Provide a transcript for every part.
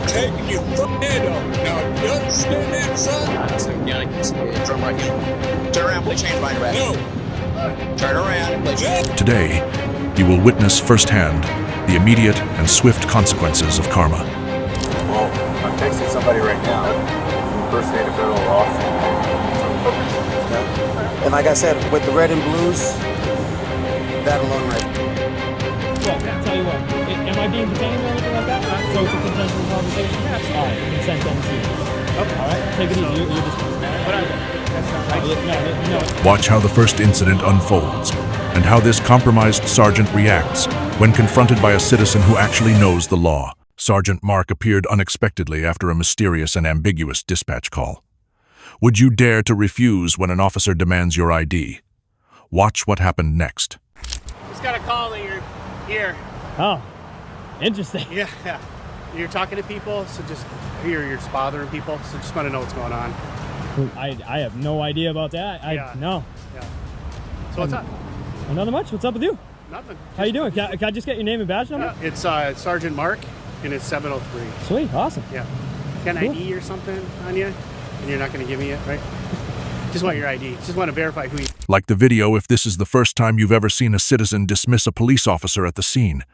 taking your head off. Now, you understand that, son? Yeah, I can see it. Turn right here. Turn around, please change mind, Red. No. Turn around, please. Today, you will witness firsthand the immediate and swift consequences of karma. Well, I'm texting somebody right now. Impersonate a federal officer. And like I said, with the red and blues, that alone right. Well, I'll tell you what, am I being detained or anything like that? So it's a consensual conversation? All right, consent MC. Okay. All right, take it easy. You're just... No. Watch how the first incident unfolds and how this compromised sergeant reacts when confronted by a citizen who actually knows the law. Sergeant Mark appeared unexpectedly after a mysterious and ambiguous dispatch call. Would you dare to refuse when an officer demands your ID? Watch what happened next. Just got a call that you're here. Oh, interesting. Yeah. You're talking to people, so just you're just bothering people, so just want to know what's going on. I have no idea about that. No. Yeah. So what's up? Nothing much. What's up with you? Nothing. How you doing? Can I just get your name and badge number? It's Sergeant Mark, and it's 703. Sweet, awesome. Yeah. Got an ID or something on you, and you're not going to give me it, right? Just want your ID. Just want to verify who you. Like the video, if this is the first time you've ever seen a citizen dismiss a police officer at the scene.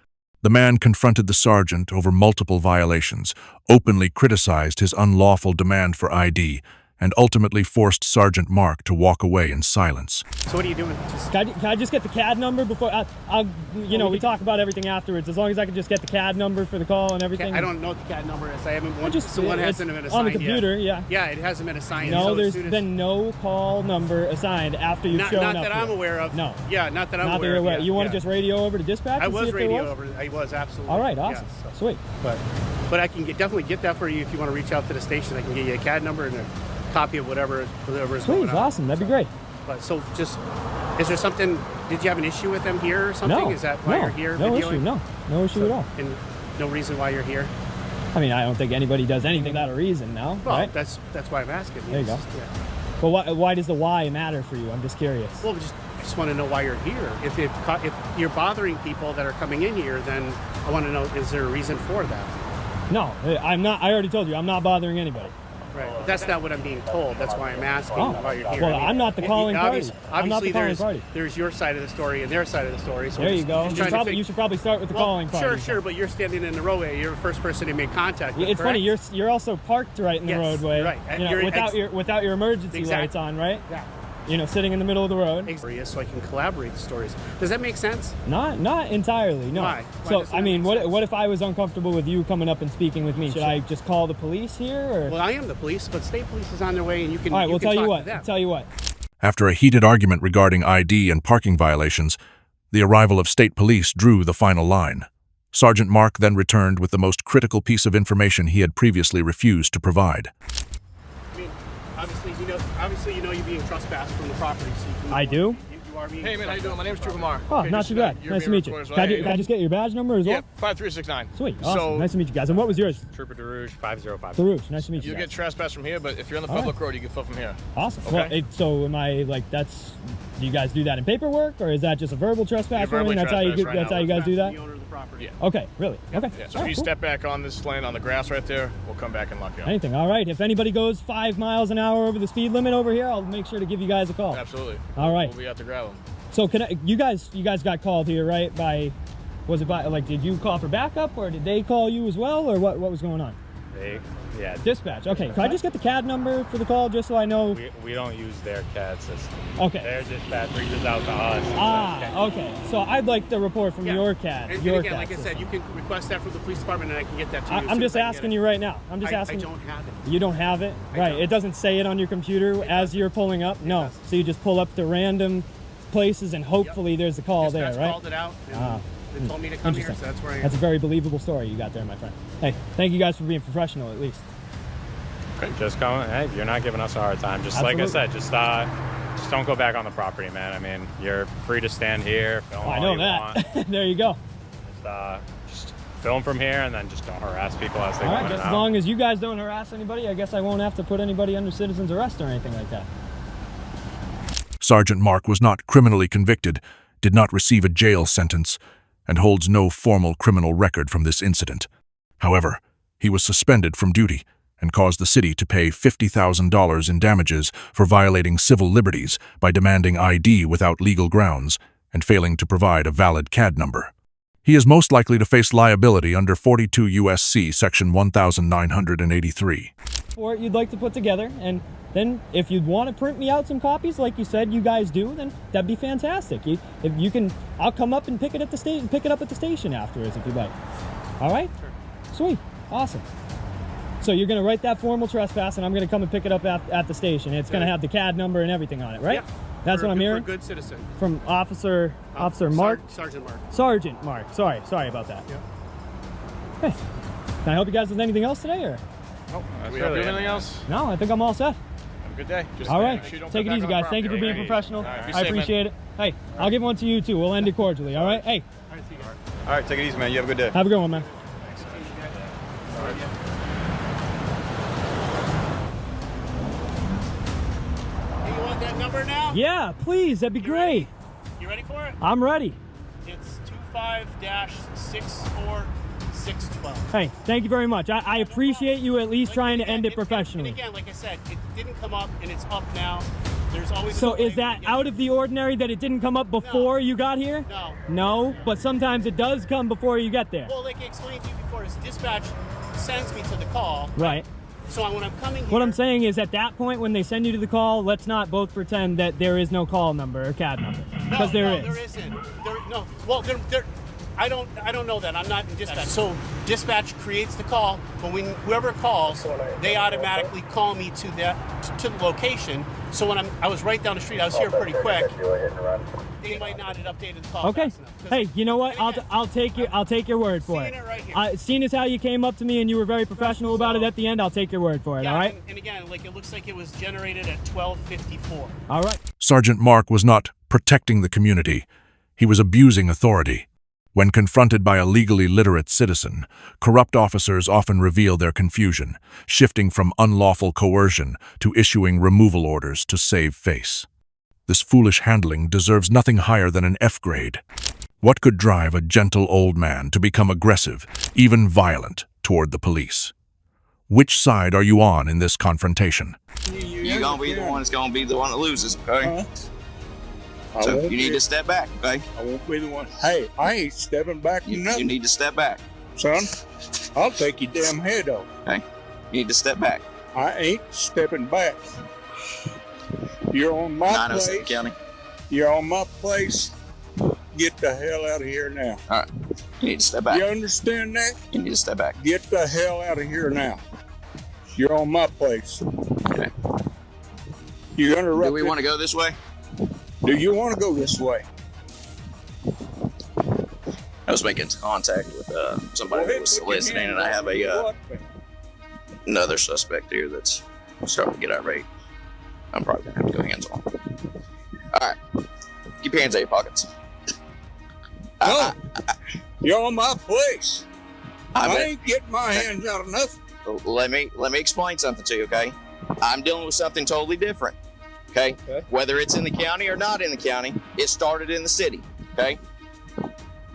The man confronted the sergeant over multiple violations, openly criticized his unlawful demand for ID, and ultimately forced Sergeant Mark to walk away in silence. So what are you doing? Can I just get the CAD number before we talk about everything afterwards? As long as I can just get the CAD number for the call and everything. I don't know what the CAD number is. I haven't. One hasn't been assigned on the computer. Yet. Yeah. Yeah, it hasn't been assigned. No, so there's been no call number assigned after you've shown up. Not that I'm aware of. No. Yeah, not that I'm aware of. Yeah. You want to just radio over to dispatch? I was radio over. I was absolutely. All right, awesome, yeah, so. Sweet. But I can definitely get that for you if you want to reach out to the station. I can get you a CAD number and a copy of whatever is going on. Awesome. That'd be great. But so just, is there something? Did you have an issue with them here or something? No. Is that why you're here? No videoing? issue. No issue at all. And no reason why you're here. I mean, I don't think anybody does anything without a reason now. Well, right? that's why I'm asking. There you go. Yeah. But why does the why matter for you? I'm just curious. Well, I just want to know why you're here. If you're bothering people that are coming in here, then I want to know, is there a reason for that? No, I'm not. I already told you, I'm not bothering anybody. Right. But that's not what I'm being told. That's why I'm asking why you're here. Well, I'm not the calling party. Obviously, there's your side of the story and their side of the story. So there you go. You should probably start with the calling party. Sure, but you're standing in the roadway. You're the first person to make contact with. It's funny. You're also parked right in the roadway. Right. Without your emergency lights on, right? Yeah. Sitting in the middle of the road. So I can collaborate the stories. Does that make sense? Not entirely, no. Why? So, I mean, what if I was uncomfortable with you coming up and speaking with me? Should I just call the police here? Or? Well, I am the police, but state police is on their way, and you can. All right, we'll tell you what. After a heated argument regarding ID and parking violations, the arrival of state police drew the final line. Sergeant Mark then returned with the most critical piece of information he had previously refused to provide. Obviously, you know you're being trespassed from the property. So I do? You are being Hey, man, how you doing? My name's Trooper Mar. Oh, not too bad. Nice to meet you. Can I just get your badge number as well? Yeah, 5369. Sweet. Awesome. Nice to meet you guys. And what was yours? Trooper DeRouge, 505. DeRouge. Nice to meet you. You get trespassed from here, but if you're on the public road, you can fill from here. Awesome. Okay. Well, so am I do you guys do that in paperwork, or is that just a verbal trespass? That's how you guys do that? Yeah. Okay, really? Okay. Yeah, so if you step back on this lane on the grass right there, we'll come back and lock you up. Anything. All right. If anybody goes 5 miles an hour over the speed limit over here, I'll make sure to give you guys a call. Absolutely. All right. We'll be out to grab them. So you guys got called here, right? Did you call for backup, or did they call you as well, or what was going on? Yeah. Dispatch. Okay. Can I just get the CAD number for the call, just so I know? We don't use their CAD system. Okay. Their dispatch reaches out to us. Okay. So I'd like the report from your CAD. And your again, CAD like system. I said, you can request that from the police department, and I can get that to you. I'm just asking you right now. I'm just asking. I don't have it. You don't have it? Right. It doesn't say it on your computer as you're pulling up? No. So you just pull up the random places, and hopefully there's a call there, right? Called it out. They told me to come here, so that's where I am. That's a very believable story you got there, my friend. Hey, thank you guys for being professional, at least. Just come. Hey, you're not giving us a hard time. Just Absolutely. like I said, just don't go back on the property, man. I mean, you're free to stand here, film all I know you that. want. There you go. Just film from here, and then just don't harass people as they go in and Just as out. long as you guys don't harass anybody, I guess I won't have to put anybody under citizen's arrest or anything like that. Sergeant Mark was not criminally convicted, did not receive a jail sentence, and holds no formal criminal record from this incident. However, He was suspended from duty and caused the city to pay $50,000 in damages for violating civil liberties by demanding ID without legal grounds and failing to provide a valid CAD number. He is most likely to face liability under 42 U.S.C. Section 1983. For it you'd like to put together, and then if you'd want to print me out some copies like you said you guys do, then that'd be fantastic. If you can, I'll come up and pick it at the station, pick it up at the station afterwards if you'd like. All right? Sure. Sweet. Awesome. So you're going to write that formal trespass, and I'm going to come and pick it up at the station. It's going to have the CAD number and everything on it, right? Yeah. That's what I'm hearing? For a good citizen. From Officer Mark? Sergeant Mark. Sergeant Mark. Sorry about that. Yeah. Hey, can I help you guys with anything else today, or? Oh, do we have anything else? No, I think I'm all set. Have a good day. Just all right, make sure you don't take put it easy, back on guys. Thank you for being property. professional. All right, be I safe, appreciate it. Hey, I'll give one to you too. We'll end it cordially, all right? Hey, All right, take it easy, man. You have a good day. have a good one, man. You want that number now? Yeah, please, that'd be great. You ready for it? I'm ready. It's 25-64612. Hey, thank you very much. I appreciate you at least trying to end it And professionally. again, like I said, it didn't come up and it's up now. There's always So a delay is that when you out get of the ordinary that it didn't come up before you got here? No. No, but sometimes it does come before you get there. Well, like I explained to you before, is dispatch sends me to the call. Right. So when I'm coming here... What I'm saying is at that point when they send you to the call, let's not both pretend that there is no call number or CAD number. Because there is. There isn't. No. Well, I don't know that. I'm not in dispatch. So dispatch creates the call, but when whoever calls, they automatically call me to the location. So when I was right down the street, I was here pretty quick. They might not have updated the call. Okay. Fast enough. Hey, you know what? I'll take your word for Seeing it. it right here. Seeing as how you came up to me and you were very professional about it at the end, I'll take your word for it. Yeah, all right. And again, like it looks like it was generated at 12:54. All right. Sergeant Mark was not protecting the community. He was abusing authority. When confronted by a legally literate citizen, corrupt officers often reveal their confusion, shifting from unlawful coercion to issuing removal orders to save face. This foolish handling deserves nothing higher than an F grade. What could drive a gentle old man to become aggressive, even violent, toward the police? Which side are you on in this confrontation? You're gonna be the one that's gonna be the one that loses, okay? So you need to step back, okay? I won't be the one. Hey, I ain't stepping back. You nothing, need to step back, son. I'll take your damn head off. okay? You need to step back. I ain't stepping back. You're on my 907 place. County. You're on my place. Get the hell out of here now. All right. You need to step back. You understand that? You need to step back. Get the hell out of here now. You're on my place. Okay. You interrupt. Do we want to go this way? Do you want to go this way? I was making contact with somebody that was soliciting, and I have another suspect here that's starting to get irate. I'm probably gonna have to go hands-on. All right, keep your hands out of your pockets. No, you're on my place. I bet- ain't getting my hands out of nothing. Let me explain something to you, okay? I'm dealing with something totally different, okay? Whether it's in the county or not in the county, it started in the city, okay?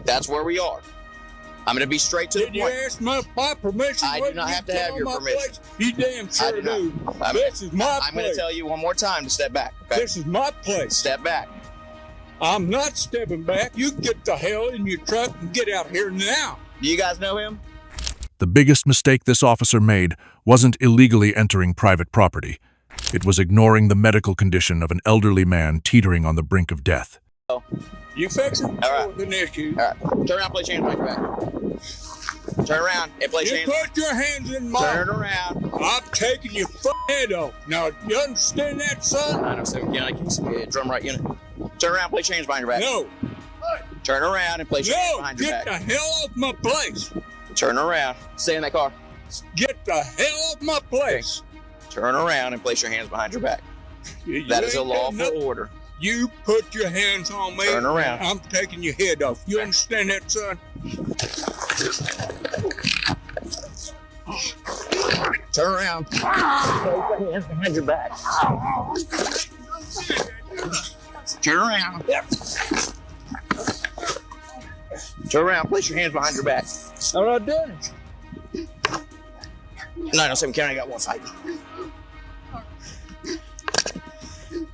That's where we are. I'm going to be straight to the Did you point. ask my permission? I do not have to have your permission. Place? You damn sure do not. do. This is my I'm going to place. tell you one more time to step back, okay? This is my place. Step back. I'm not stepping back. You get the hell in your truck and get out here now. Do you guys know him? The biggest mistake this officer made wasn't illegally entering private property. It was ignoring the medical condition of an elderly man teetering on the brink of death. You fixing All right. with an issue. All right. Turn around, place your hands behind your back. Turn around and place your You hands. put your hands in mine. Turn around. I'm taking your head off. Now, you understand that, son? 907 County, drum right unit. Turn around, place your hands behind your back. No. Turn around and place your hands No, behind your get back. the hell off my place. Turn around. Stay in that car. Get the hell off my place. Turn around and place your hands behind your back. You That is a ain't got lawful nothing. order. You put your hands on me. Turn around. I'm taking your head off. You understand that, son? Turn around. Place your hands behind your back. Turn around. Turn around. Place your hands behind your back. I'm not doing it. 907 County, I got one fighting.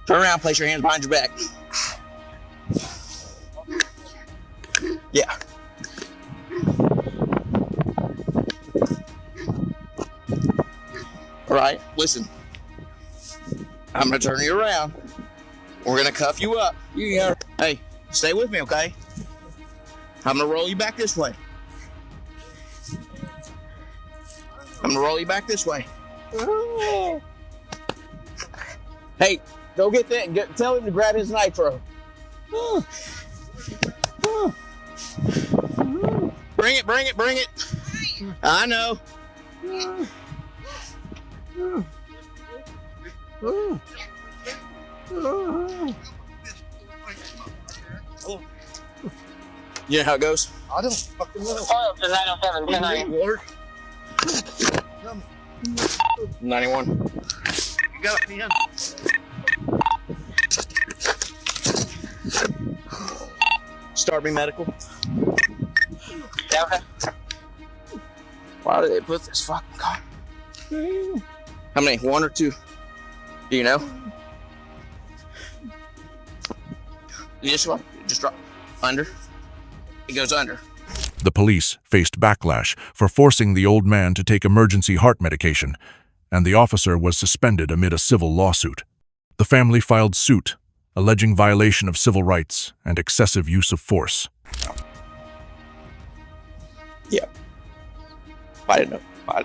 Turn around, place your hands behind your back. Yeah. All right, listen. I'm gonna turn you around. We're gonna cuff you up. Yeah. Hey, stay with me, okay? I'm gonna roll you back this way. I'm gonna roll you back this way. Hey, go get that. Tell him to grab his nitro. Bring it, bring it, bring it. I know. You know how it goes? I don't fucking know. Oh, the 907 tonight. 91. You got it, man. Start me medical. Yeah, okay. Why did they put this fucking car? How many? One or two? Do you know? You just drop under. It goes under. The police faced backlash for forcing the old man to take emergency heart medication, and the officer was suspended amid a civil lawsuit. The family filed suit, alleging violation of civil rights and excessive use of force. Yeah. I didn't know. I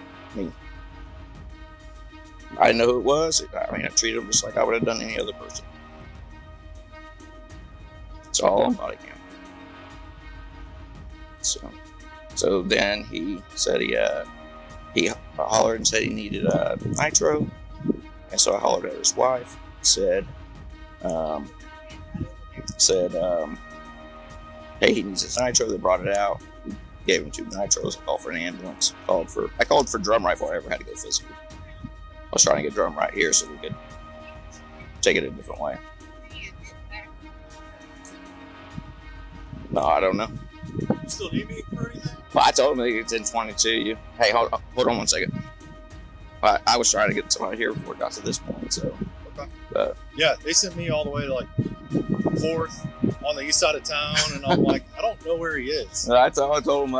didn't know who it was. I treated him just like I would have done any other person. It's all on body cam. So then he said he hollered and said he needed nitro, and so I hollered at his wife. Said, hey, he needs his nitro. They brought it out. We gave him 2 nitros. I called for an ambulance. I called for drum right before I ever had to go physical. I was trying to get drum right here so we could take it a different way. No, I don't know. You still need me for anything? Well, I told him it's in 22. Hey, hold on 1 second. I was trying to get somebody here before it got to this point, so. Okay. Yeah, they sent me all the way to like 4th on the east side of town, and I'm like, I don't know where he is. I told him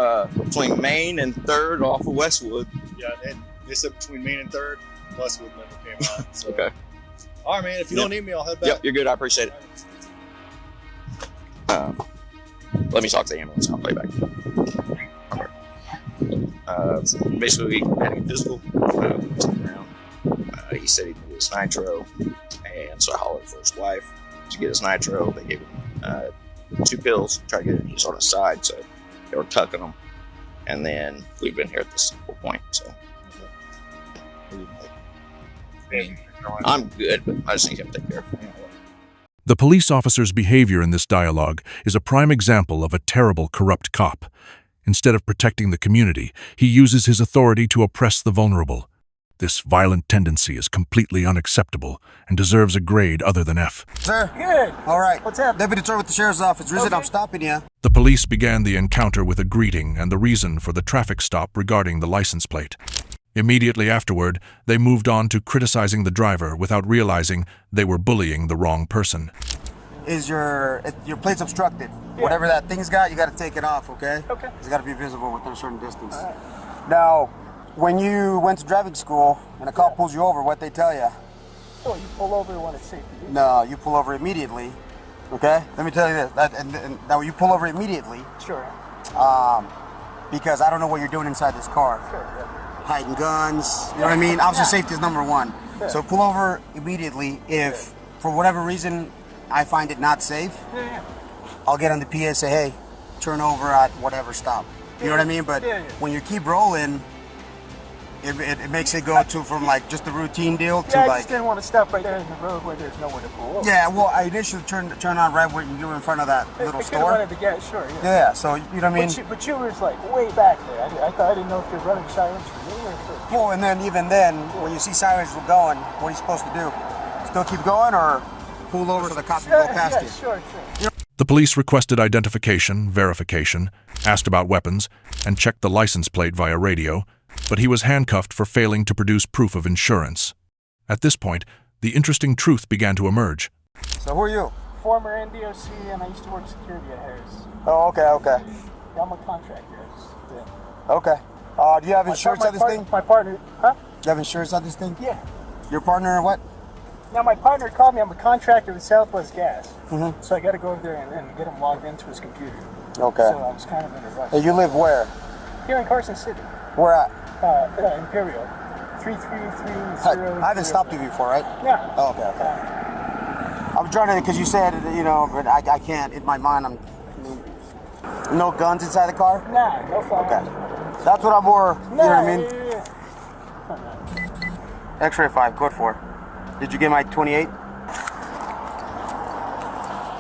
between Main and 3rd off of Westwood. Yeah, and they said between Main and 3rd, Westwood never came out. So. Okay. All right, man. If you don't need me, I'll head back. Yep, you're good. I appreciate it. Let me talk to the ambulance. I'll play back. Basically, we had to get physical. He said he needed his nitro, and so I hollered for his wife to get his nitro. They gave him 2 pills, tried to get it. He's on his side, so they were tucking him. And then we've been here at this point, so. I'm good, but I just need to take care of him. The police officer's behavior in this dialogue is a prime example of a terrible, corrupt cop. Instead of protecting the community, he uses his authority to oppress the vulnerable. This violent tendency is completely unacceptable and deserves a grade other than F. Sir? Good. All right. What's up? Deputy Troy with the Sheriff's Office. Reason Okay. I'm stopping you. The police began the encounter with a greeting and the reason for the traffic stop regarding the license plate. Immediately afterward, they moved on to criticizing the driver without realizing they were bullying the wrong person. Is your plate's obstructed? Yeah. Whatever that thing's got, you got to take it off, okay? Okay. It's got to be visible within a certain distance. All right. Now, when you went to driving school and a cop pulls you over, what they tell you? Oh, you pull over when it's safe to do. No, you pull over immediately, okay? Let me tell you this, and now you pull over immediately. Sure. Because I don't know what you're doing inside this car. Sure, yeah. Hiding guns, you know what I mean? Officer safety is number 1. Yeah. So pull over immediately. If, for whatever reason, I find it not safe, I'll get on the PA and say, hey, turn over at whatever stop. You know what I mean? But when you keep rolling, it makes it go to from like just a routine deal to I like. just didn't want to stop right there in the road where there's nowhere to pull over. Yeah, well, I initially turned on right when you were in front of that little I store. wanted to get sure. Yeah. Yeah, so you know what I mean. But you was like way back there. I didn't know if you're running sirens for me or for. Well, and then even then, when you see sirens were going, what are you supposed to do? Still keep going or pull over so the cop can go past you? Sure. The police requested identification, verification, asked about weapons, and checked the license plate via radio, but he was handcuffed for failing to produce proof of insurance. At this point, the interesting truth began to emerge. So who are you? Former NDOC, and I used to work security at Harris. Oh, okay. Yeah, I'm a contractor. Okay. Do you have insurance on this thing? My partner, huh? You have insurance on this thing? Yeah. Your partner or what? Now, my partner called me. I'm a contractor with Southwest Gas. Mm-hmm. So I got to go over there and get him logged into his computer. Okay. So I was kind of in a rush. Hey, you live where? Here in Carson City. Where at? Imperial. 33330. I haven't stopped you before, right? Yeah. Oh, okay. I'm trying to, because you said, but I can't. In my mind, no guns inside the car? Nah, no fun. Okay. That's what I'm more, you know what I mean? Yeah. X-ray 5, code 4. Did you get my 28?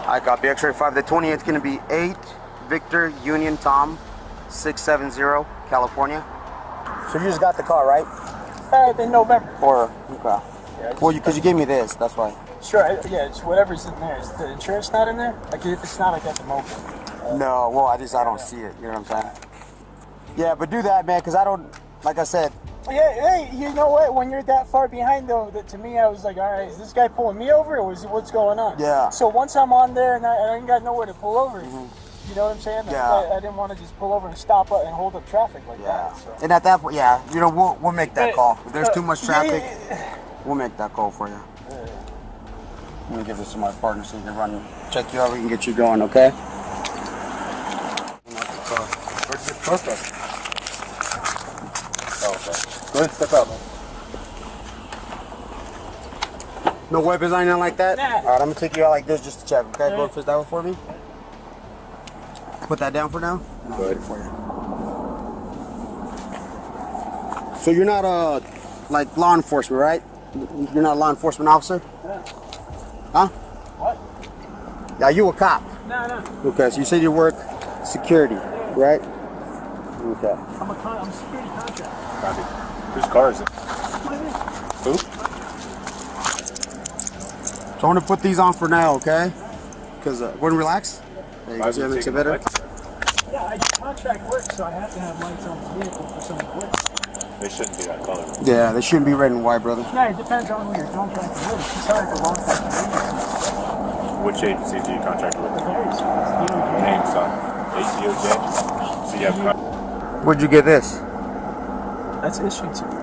I copy X-ray 5. The 28 is going to be 8 Victor Union Tom 670 California. So you just got the car, right? In November. Or, okay. Yeah, Well, because you gave me this, that's why. Sure, yeah, it's whatever's in there. Is the insurance not in there? Like, if it's not, I got the mobile. No, well, I don't see it, you know what I'm saying? Yeah, but do that, man, because I don't, like I said. Yeah, hey, you know what? When you're that far behind, though, to me, I was like, all right, is this guy pulling me over, or what's going on? Yeah. So once I'm on there and I ain't got nowhere to pull over, you know what I'm saying? Yeah. I didn't want to just pull over and stop and hold up traffic like that. So. And at that point, yeah, we'll make that call. If there's too much traffic, we'll make that call for you. Let me give this to my partner so he can check you out, we can get you going, okay? Where's your truck at? Oh, okay. Go ahead, step out, man. No weapons or anything like that? Nah. All right, I'm gonna take you out like this just to check, okay? Go fist that one for me. Put that down for now. Go ahead. For you. So you're not like law enforcement, right? You're not a law enforcement officer? Yeah. Huh? What? Yeah, you a cop? No. Okay, so you said you work security, right? Okay. I'm a security contractor. Whose car is it? Who? So I'm gonna put these on for now, okay? Because we're gonna relax. Hey, Why is it makes it taking better. lights? Yeah, I do contract work, so I have to have lights on the vehicle for some work. They shouldn't be that color. Yeah, they shouldn't be red and white, brother. Yeah, it depends on who you're contracting with. It's hard to law enforcement agencies. Which agency do you contract with? The various Names on ACOJ. So you have. Where'd you get this? That's issued to me.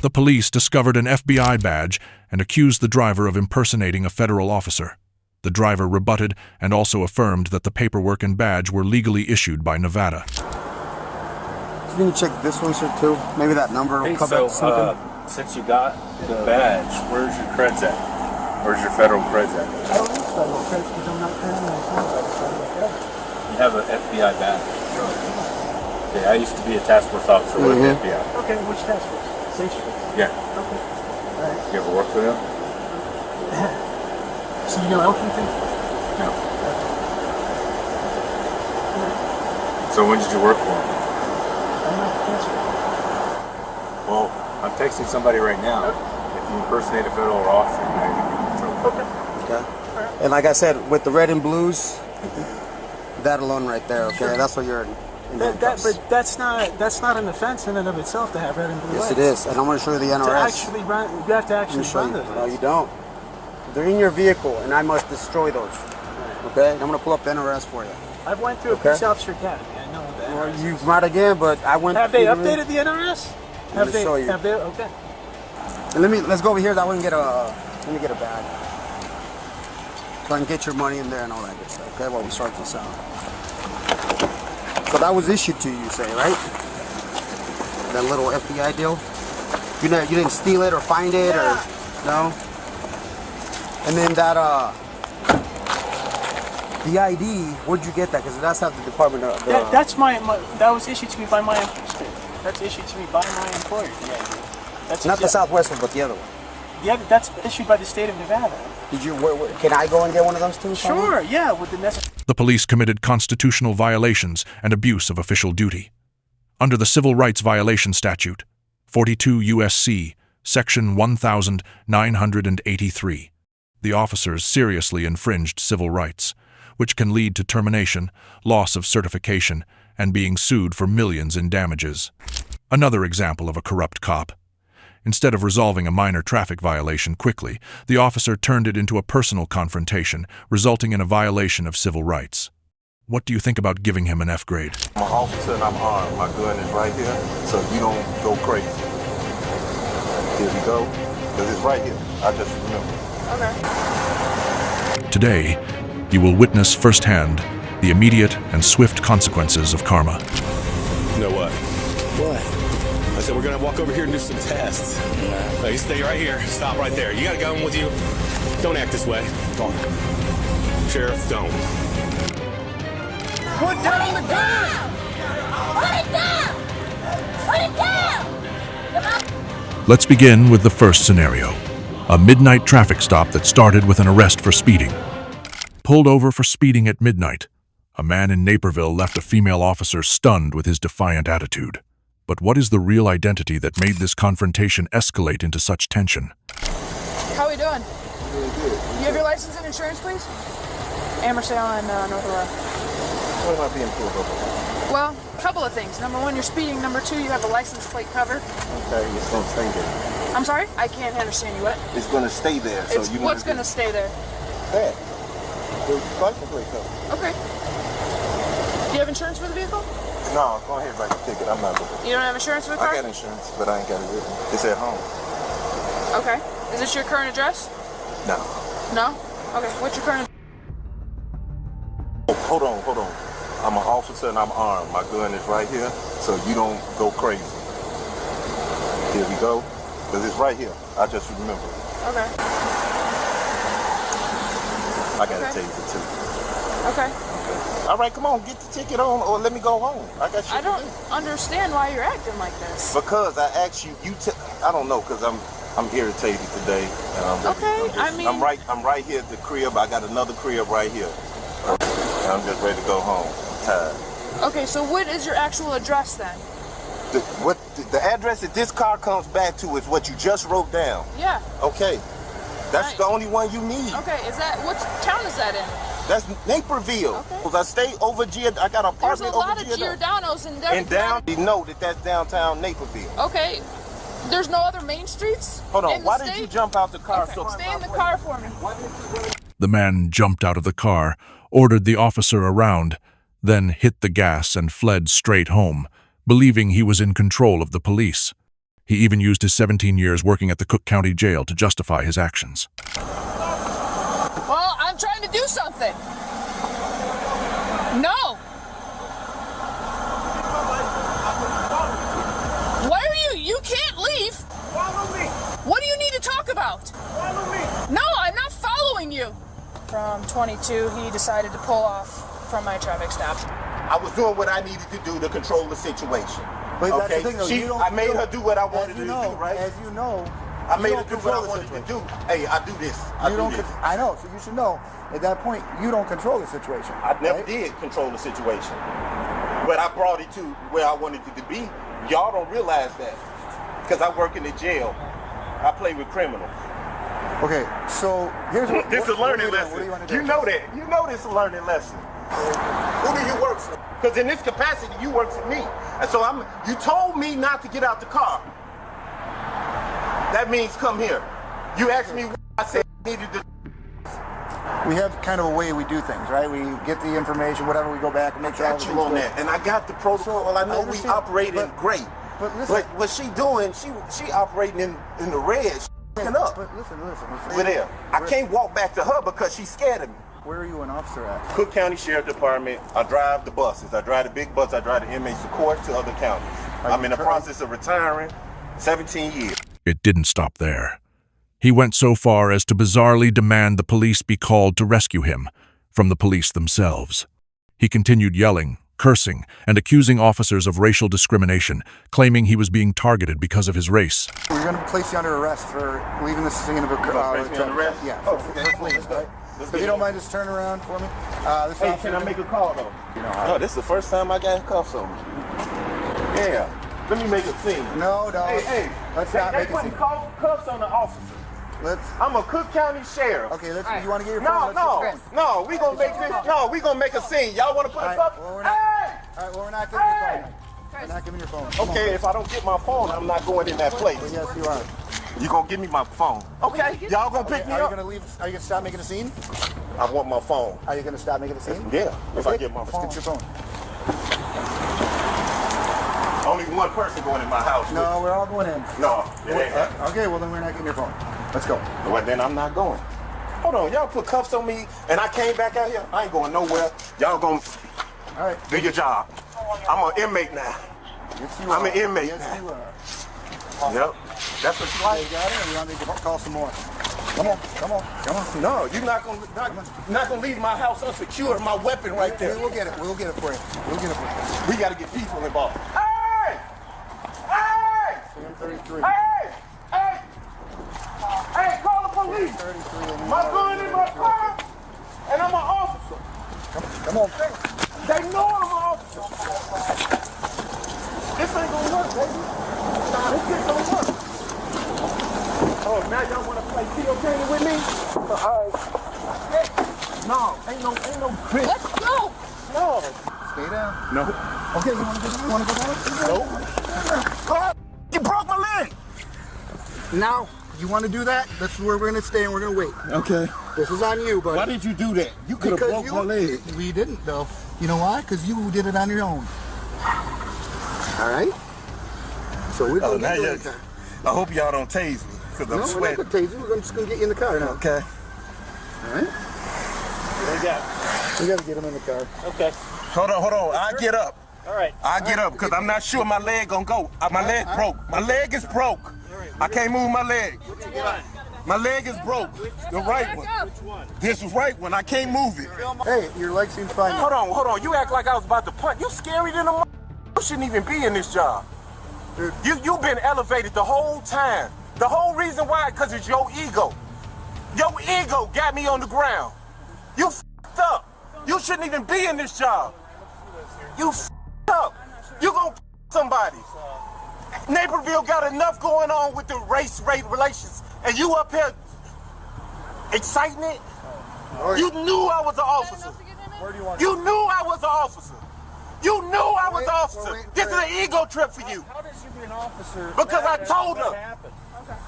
The police discovered an FBI badge and accused the driver of impersonating a federal officer. The driver rebutted and also affirmed that the paperwork and badge were legally issued by Nevada. So you can check this one, sir, too. Maybe that number will come back to something. Since you got the badge, where's your creds at? Where's your federal creds at? I don't use federal credits because I'm not paying my insurance like a federal credit. You have an FBI badge. Okay, I used to be a task force officer with the FBI. Okay, which task force? Safety force. Yeah. Okay. Alright. You ever work for them? So you know Elkington? No. So when did you work for them? I'm not the answer. Well, I'm texting somebody right now. If you impersonate a federal officer, you might get in trouble. Okay. And like I said, with the red and blues, that alone right there, okay? That's what you're in. But that's not an offense in and of itself to have red and blue Yes, lights. it is. And I'm going to show you the NRS. To actually run, you have to Let actually me show run you. those No, lights. you don't. They're in your vehicle, and I must destroy those. Okay? I'm going to pull up the NRS for you. I've went through a police officer academy. I know the Well, NRS. you might again, but I went. Have they updated the NRS? Let me show you. Have they? Okay. And let's go over here. That way we can get let me get a bag. So I can get your money in there and all that good stuff. Okay, while we start this out. So that was issued to you, you say, right? That little FBI deal. You didn't steal it or find it or no? And then that the ID, where'd you get that? Because that's how the department of that was issued to me by my employer. That's issued to me by my employer. The ID. That's not the Southwest one, but the other one. That's issued by the state of Nevada. Did you? Can I go and get one of those too? Sure. Yeah. With the necessary. The police committed constitutional violations and abuse of official duty. Under the Civil Rights Violation Statute, 42 U.S.C., Section 1983, the officers seriously infringed civil rights, which can lead to termination, loss of certification, and being sued for millions in damages. Another example of a corrupt cop. Instead of resolving a minor traffic violation quickly, the officer turned it into a personal confrontation, resulting in a violation of civil rights. What do you think about giving him an F grade? I'm an officer and I'm armed. My gun is right here, so you don't go crazy. Here we go. Because it's right here. I just remember. Okay. Today, you will witness firsthand the immediate and swift consequences of karma. You know what? What? I said we're gonna walk over here and do some tests. Yeah. No, you stay right here. Stop right there. You got a gun with you? Don't act this way. Don't. Sheriff, don't. Put down the gun! Put it down! Put it down! Come on. Let's begin with the first scenario. A midnight traffic stop that started with an arrest for speeding. Pulled over for speeding at midnight, a man in Naperville left a female officer stunned with his defiant attitude. But what is the real identity that made this confrontation escalate into such tension? How are we doing? Really good. You have your license and insurance, please? Ammersale and North Aurora. What am I being pulled over? Well, a couple of things. Number one, you're speeding. Number two, you have a license plate cover. Okay, it's going to stay there. I'm sorry? I can't understand you. What? It's going to stay there. So It's you what's going to stay there? That. The license plate cover. Okay. Do you have insurance for the vehicle? No, go ahead, write the ticket. I'm not looking. You don't have insurance for the car? I got insurance, but I ain't got it with me. It's at home. Okay. Is this your current address? No. No? Okay. What's your current? Oh, hold on. I'm an officer and I'm armed. My gun is right here, so you don't go crazy. Here we go. Because it's right here. I just remember. Okay. I gotta tell you the truth. Okay. All right, come on, get the ticket on, or let me go home. I got shit I don't to do. understand why you're acting like this. Because I asked you. I don't know, because I'm irritated today. Okay, I'm right here at the crib. I got another crib right here. And I'm just ready to go home. I'm tired. Okay, so what is your actual address then? The address that this car comes back to is what you just wrote down. Yeah. Okay. That's the only one you need. Okay, what town is that in? That's Naperville. Okay. Because I stay over I got an apartment over There's a lot of Giordano's in there. And down, you know that's downtown Naperville. Okay. There's no other main streets? Hold on, why did you jump out the car? Okay. Stay in the car for me. The man jumped out of the car, ordered the officer around, then hit the gas and fled straight home, believing he was in control of the police. He even used his 17 years working at the Cook County Jail to justify his actions. Well, I'm trying to do something. No. Why are you? You can't leave. Follow me. What do you need to talk about? Follow me. No, I'm not following you. From 22, he decided to pull off from my traffic stop. I was doing what I needed to do to control the situation. But okay? that's the thing, though, I made her do what I wanted her to do, right? As you know, I made her do what I wanted to do. Hey, I do this. I do this. I know, so you should know, at that point, you don't control the situation. I never did control the situation. But I brought it to where I wanted it to be. Y'all don't realize that. Because I work in the jail. I play with criminals. Okay, so here's what... This is a learning lesson. What do you want to do? You know that. You know this is a learning lesson. Who do you work for? Because in this capacity, you work for me. And so you told me not to get out the car. That means come here. You asked me what I said I needed to. We have kind of a way we do things, right? We get the information, whatever, we go back and make sure I got you on that. And I got the protocol. I know we operating great. But what she doing, she operating in the red. She's up. But listen. We're there. I can't walk back to her because she's scared of me. Where are you an officer at? Cook County Sheriff Department. I drive the buses. I drive the big bus. I drive the inmates to court to other counties. I'm in the process of retiring. 17 years. It didn't stop there. He went so far as to bizarrely demand the police be called to rescue him from the police themselves. He continued yelling, cursing, and accusing officers of racial discrimination, claiming he was being targeted because of his race. We're going to place you under arrest for leaving the scene of a place me under arrest? Yeah. Oh, okay. If you don't mind just turn around for me. Hey, can I make a call though? No, this is the first time I got cuffs on me. Yeah. Let me make a scene. No. Hey. Let's not make a scene. Cuffs on the officer. I'm a Cook County Sheriff. Okay, you want to get your phone? No, we gonna make this. No, we gonna make a scene. Y'all want to put a cuff? All right, well, we're not taking your phone. You're not giving your phone. Okay, if I don't get my phone, I'm not going in that place. Well, yes, you are. You gonna give me my phone? Okay. Y'all gonna pick me Are you up? gonna leave? Are you gonna stop making a scene? I want my phone. Are you gonna stop making a scene? Yeah. If I get my Let's phone. get your phone. Only one person going in my house. No, we're all going in. No. It ain't happening. Okay, well then we're not getting your phone. Let's go. Well, then I'm not going. Hold on, y'all put cuffs on me, and I came back out here. I ain't going nowhere. Y'all gonna do your job. I'm an inmate now. Yes, you I'm are. an inmate Yes, now. you are. Yep. That's what you like. You got it. Or you want me to call some more? Come on, come on, come on. No, you're not gonna leave my house unsecured. My weapon right there. We'll get it. We'll get it for you. We'll get it for you. We gotta get people involved. Hey! Hey! 33. Hey! Hey! Hey! Call the police! My gun in my car, and I'm an officer. Come on. They know I'm an officer. This ain't gonna work, baby. This shit don't work. Oh, now y'all wanna play field game with me? Hey, no, ain't no bitch. Let's go. No. Stay down. No. Okay, you wanna go down? No. You broke my leg. Now, you want to do that? That's where we're gonna stay and we're gonna wait. Okay. This is on you, buddy. Why did you do that? You could have broke my leg. We didn't, though. You know why? Because you did it on your own. All right? So we're going to get you in the car. I hope y'all don't tase me, because I'm No, we're sweating. not going to tase you. We're just going to get you in the car now. Okay. All right? What do you got? We got to get him in the car. Okay. Hold on. I'll get up. All right. I'll get up, because I'm not sure my leg gonna go. My leg broke. My leg is broke. I can't move my leg. My leg is broke. The right one. Which one? This right one. I can't move it. Hey, your leg seems fine. Hold on. You act like I was about to punch. You scary than a m***. You shouldn't even be in this job. Dude. You've been elevated the whole time. The whole reason why, because it's your ego. Your ego got me on the ground. You f***ed up. You shouldn't even be in this job. You f***ed up. You gonna f*** somebody. Naperville got enough going on with the race-rate relations, and you up here exciting it? You knew I was an officer. Where do you want You knew I was an officer. You knew I was an officer. This is an ego trip for you. How does you be an officer? Because I told What her. happened?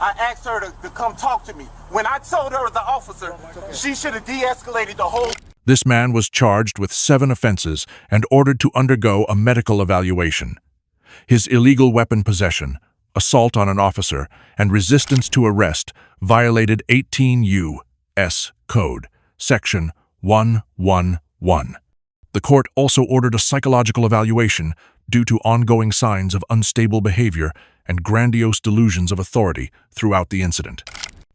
I asked her to come talk to me. When I told her as an officer, she should have de-escalated the whole. This man was charged with 7 offenses and ordered to undergo a medical evaluation. His illegal weapon possession, assault on an officer, and resistance to arrest violated 18 U.S. Code, Section 111. The court also ordered a psychological evaluation due to ongoing signs of unstable behavior and grandiose delusions of authority throughout the incident.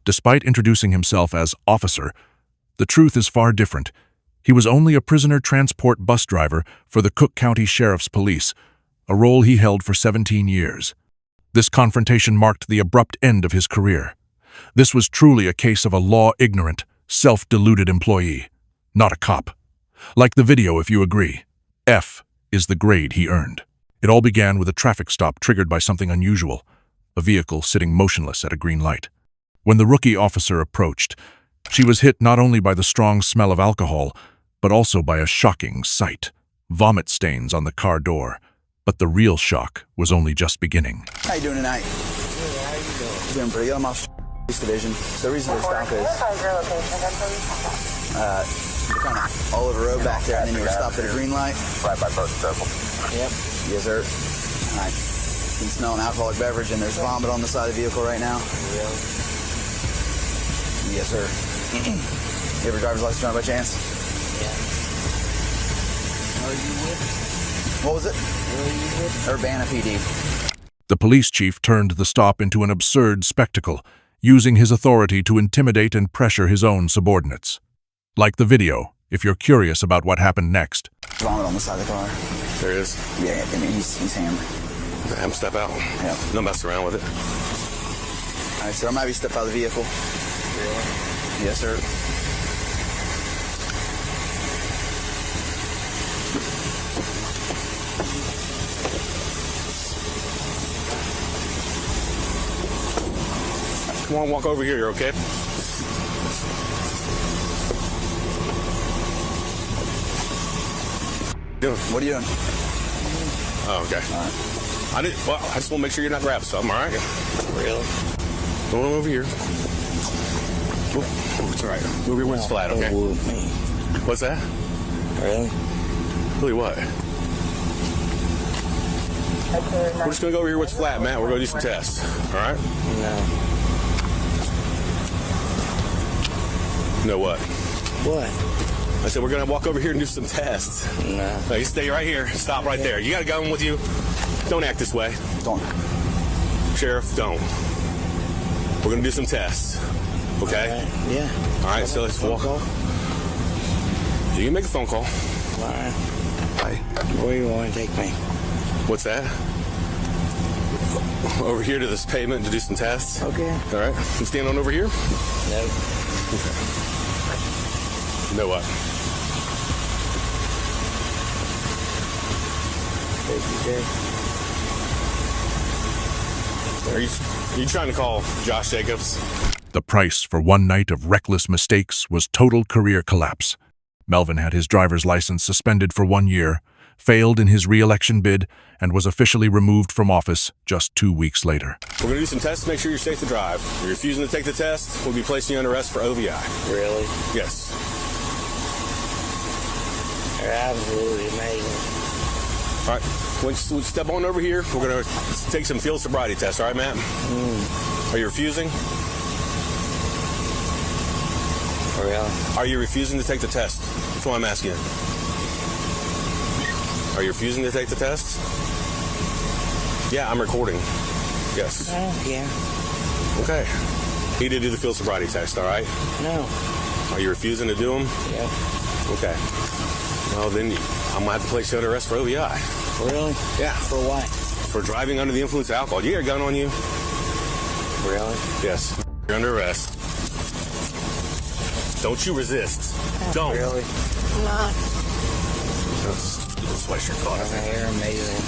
Despite introducing himself as officer, the truth is far different. He was only a prisoner transport bus driver for the Cook County Sheriff's Police, a role he held for 17 years. This confrontation marked the abrupt end of his career. This was truly a case of a law-ignorant, self-deluded employee, not a cop. Like the video if you agree. F is the grade he earned. It all began with a traffic stop triggered by something unusual, a vehicle sitting motionless at a green light. When the rookie officer approached, she was hit not only by the strong smell of alcohol, but also by a shocking sight, vomit stains on the car door. But the real shock was only just beginning. How you doing tonight? Good, how you doing? Doing pretty good. I'm off Police Division. The reason for the stop is you're kind of all over the road back there, and then you were stopped at a green light. Right by Burton Circle. Yep. Yes, sir. All right. You can smell an alcoholic beverage, and there's vomit on the side of the vehicle right now. Really? Yes, sir. You have a driver's license by chance? Yeah. Who are you with? What was it? Who are you with? Urbana PD. The police chief turned the stop into an absurd spectacle, using his authority to intimidate and pressure his own subordinates. Like the video, if you're curious about what happened next. Vomit on the side of the car. There is. Yeah, I mean, he's hammered. Have him step out. Yeah. No mess around with it. All right, sir, I'm happy to step out of the vehicle. Really? Yes, sir. Come on, walk over here. You're okay? What are you doing? Oh, okay. I just want to make sure you're not grabbing something, all right? Really? Going over here. Oh, it's all right. Move your wings flat, okay? What's that? Really? Really what? We're just going to go over here where it's flat, Matt. We're going to do some tests, all right? No. No what? What? I said we're going to walk over here and do some tests. No. No, you stay right here. Stop right there. You got a gun with you? Don't act this way. Don't. Sheriff, don't. We're going to do some tests, okay? All right. Yeah. All right, so let's walk. You can make a phone call. All right. Where do you want to take me? What's that? Over here to this pavement to do some tests. Okay. All right. You stand on over here? No. Okay. No what? Are you trying to call Josh Jacobs? The price for one night of reckless mistakes was total career collapse. Melvin had his driver's license suspended for 1 year, failed in his re-election bid, and was officially removed from office just 2 weeks later. We're going to do some tests to make sure you're safe to drive. If you're refusing to take the test, we'll be placing you under arrest for OVI. Really? Yes. They're absolutely amazing. All right. We'll step on over here. We're going to take some field sobriety tests. All right, Matt? Are you refusing? Really? Are you refusing to take the test? That's what I'm asking you. Are you refusing to take the test? Yeah, I'm recording. Yes. Yeah. Okay. Need to do the field sobriety test, all right? No. Are you refusing to do them? Yep. Okay. Well, then I'm going to have to place you under arrest for OVI. Really? Yeah. For what? For driving under the influence of alcohol. You got a gun on you? Really? Yes. You're under arrest. Don't you resist. Don't. Really? Not. Just sweat your car. You're amazing.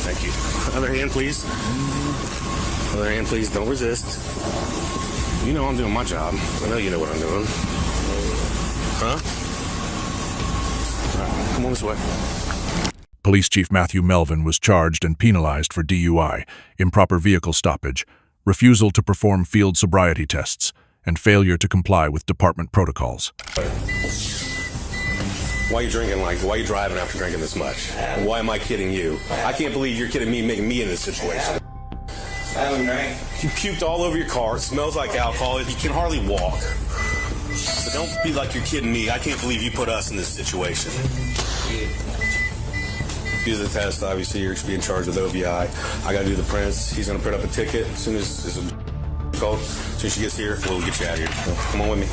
Thank you. Other hand, please. Other hand, please. Don't resist. You know I'm doing my job. I know you know what I'm doing. Huh? All right, come on this way. Police Chief Matthew Melvin was charged and penalized for DUI, improper vehicle stoppage, refusal to perform field sobriety tests, and failure to comply with department protocols. Why are you drinking why are you driving after drinking this much? Why am I kidding you? I can't believe you're kidding me, making me in this situation. I haven't drank. You puked all over your car. It smells like alcohol. You can hardly walk. So don't be like you're kidding me. I can't believe you put us in this situation. Do the test. Obviously, you're being charged with OVI. I got to do the prints. He's going to print up a ticket as soon as called. As soon as she gets here, we'll get you out of here. Come on with me.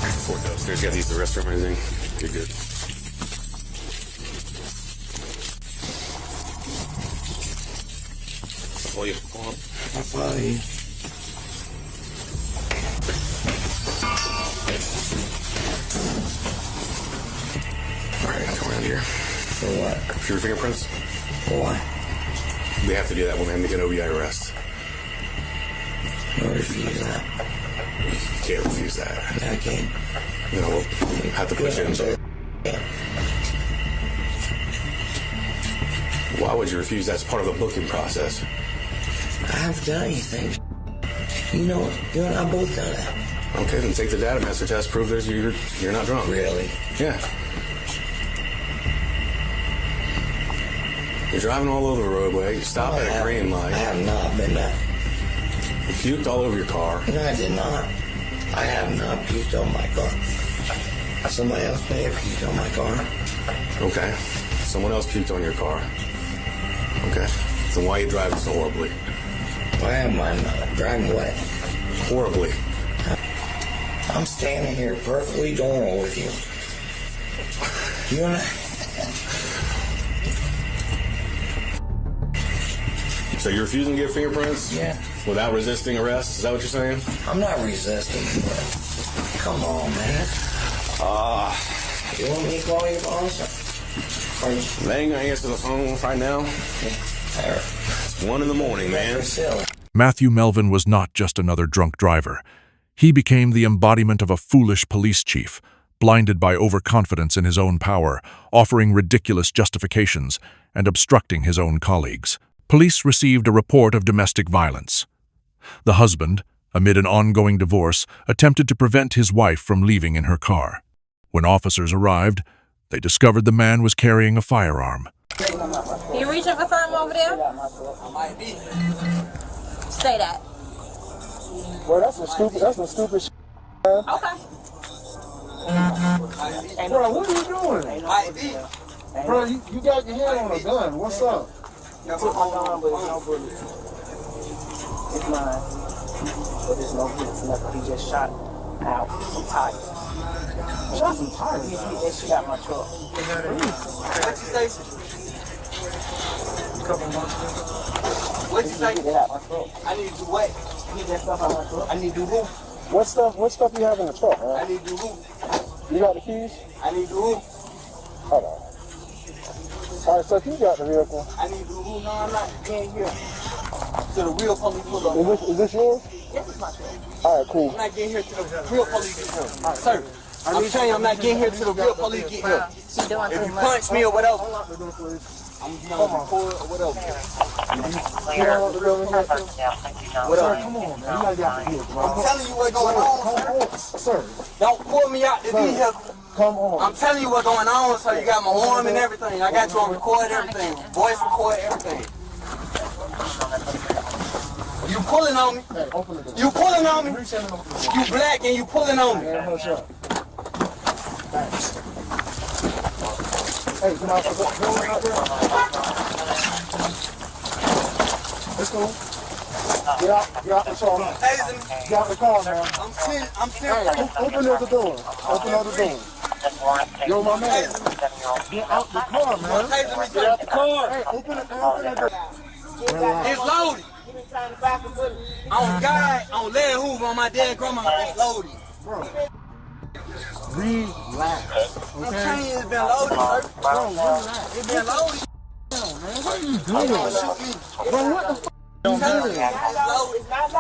Before it goes upstairs, you got to use the restroom or anything. You're good. I'll follow you. Come on. I'll follow you. All right, come around here. For what? For your fingerprints? For what? We have to do that when we make an OVI arrest. I'll refuse that. You can't refuse that. I can't. No, we'll have to push you in. Why would you refuse? That's part of the booking process. I haven't done anything. You know, you and I both done that. Okay, then take the data master test. Prove you're not drunk. Really? Yeah. You're driving all over the roadway. You stop at a green light. I have not been that. You puked all over your car. No, I did not. I have not puked on my car. Somebody else may have puked on my car. Okay. Someone else puked on your car. Okay. Then why are you driving so horribly? Why am I not driving what? Horribly. I'm standing here perfectly normal with you. You and I... So you're refusing to get fingerprints? Yeah. Without resisting arrest? Is that what you're saying? I'm not resisting, but come on, man. You want me to call your boss? They ain't gonna answer the phone right now. It's 1 a.m, man. Matthew Melvin was not just another drunk driver. He became the embodiment of a foolish police chief, blinded by overconfidence in his own power, offering ridiculous justifications, and obstructing his own colleagues. Police received a report of domestic violence. The husband, amid an ongoing divorce, attempted to prevent his wife from leaving in her car. When officers arrived, they discovered the man was carrying a firearm. You reaching for something over there? Say that. Well, that's some stupid shit, man. Okay. Bro, what are you doing? Bro, you got your hand on a gun. What's up? I took my gun, but it's no bullets. It's mine. But there's no bullets left. He just shot out some tires. Shot some tires? He shot my truck. What'd you say? What'd you say? I need to do what? Get that stuff out of my truck. I need to do who? What stuff you have in the truck, man? I need to do who? You got the keys? I need to do who? Hold on. All right, so if you got the vehicle. I need to do who? No, I'm not getting here. To the real police pull up. Is this yours? Yes, it's my truck. All right, cool. I'm not getting here to the real police get here. All right, sir. I'm telling you, I'm not getting here to the real police get here. If you punch me or whatever, I'm gonna record or whatever. Whatever. Come on, man. I'm telling you what's going on, sir. Don't pull me out the vehicle. Come on. I'm telling you what's going on, sir. You got my arm and everything. I got you on record everything. Voice record everything. You pulling on me. You pulling on me. You black and you pulling on me. Hey, come on. Let's go. Get out the car. Get out the car, man. I'm sitting. Hey, open up the door. Open up the door. Yo, my man. Get out the car, man. Get out the car. Hey, open the door. It's loaded. On God, on lead hoover on my dead grandma, it's loaded. Bro. Relax. Okay? I'm telling you, it's been loaded, sir. Bro, relax. It's been loaded. Man, what are you doing? Bro, what the f***? It's not loaded. It's not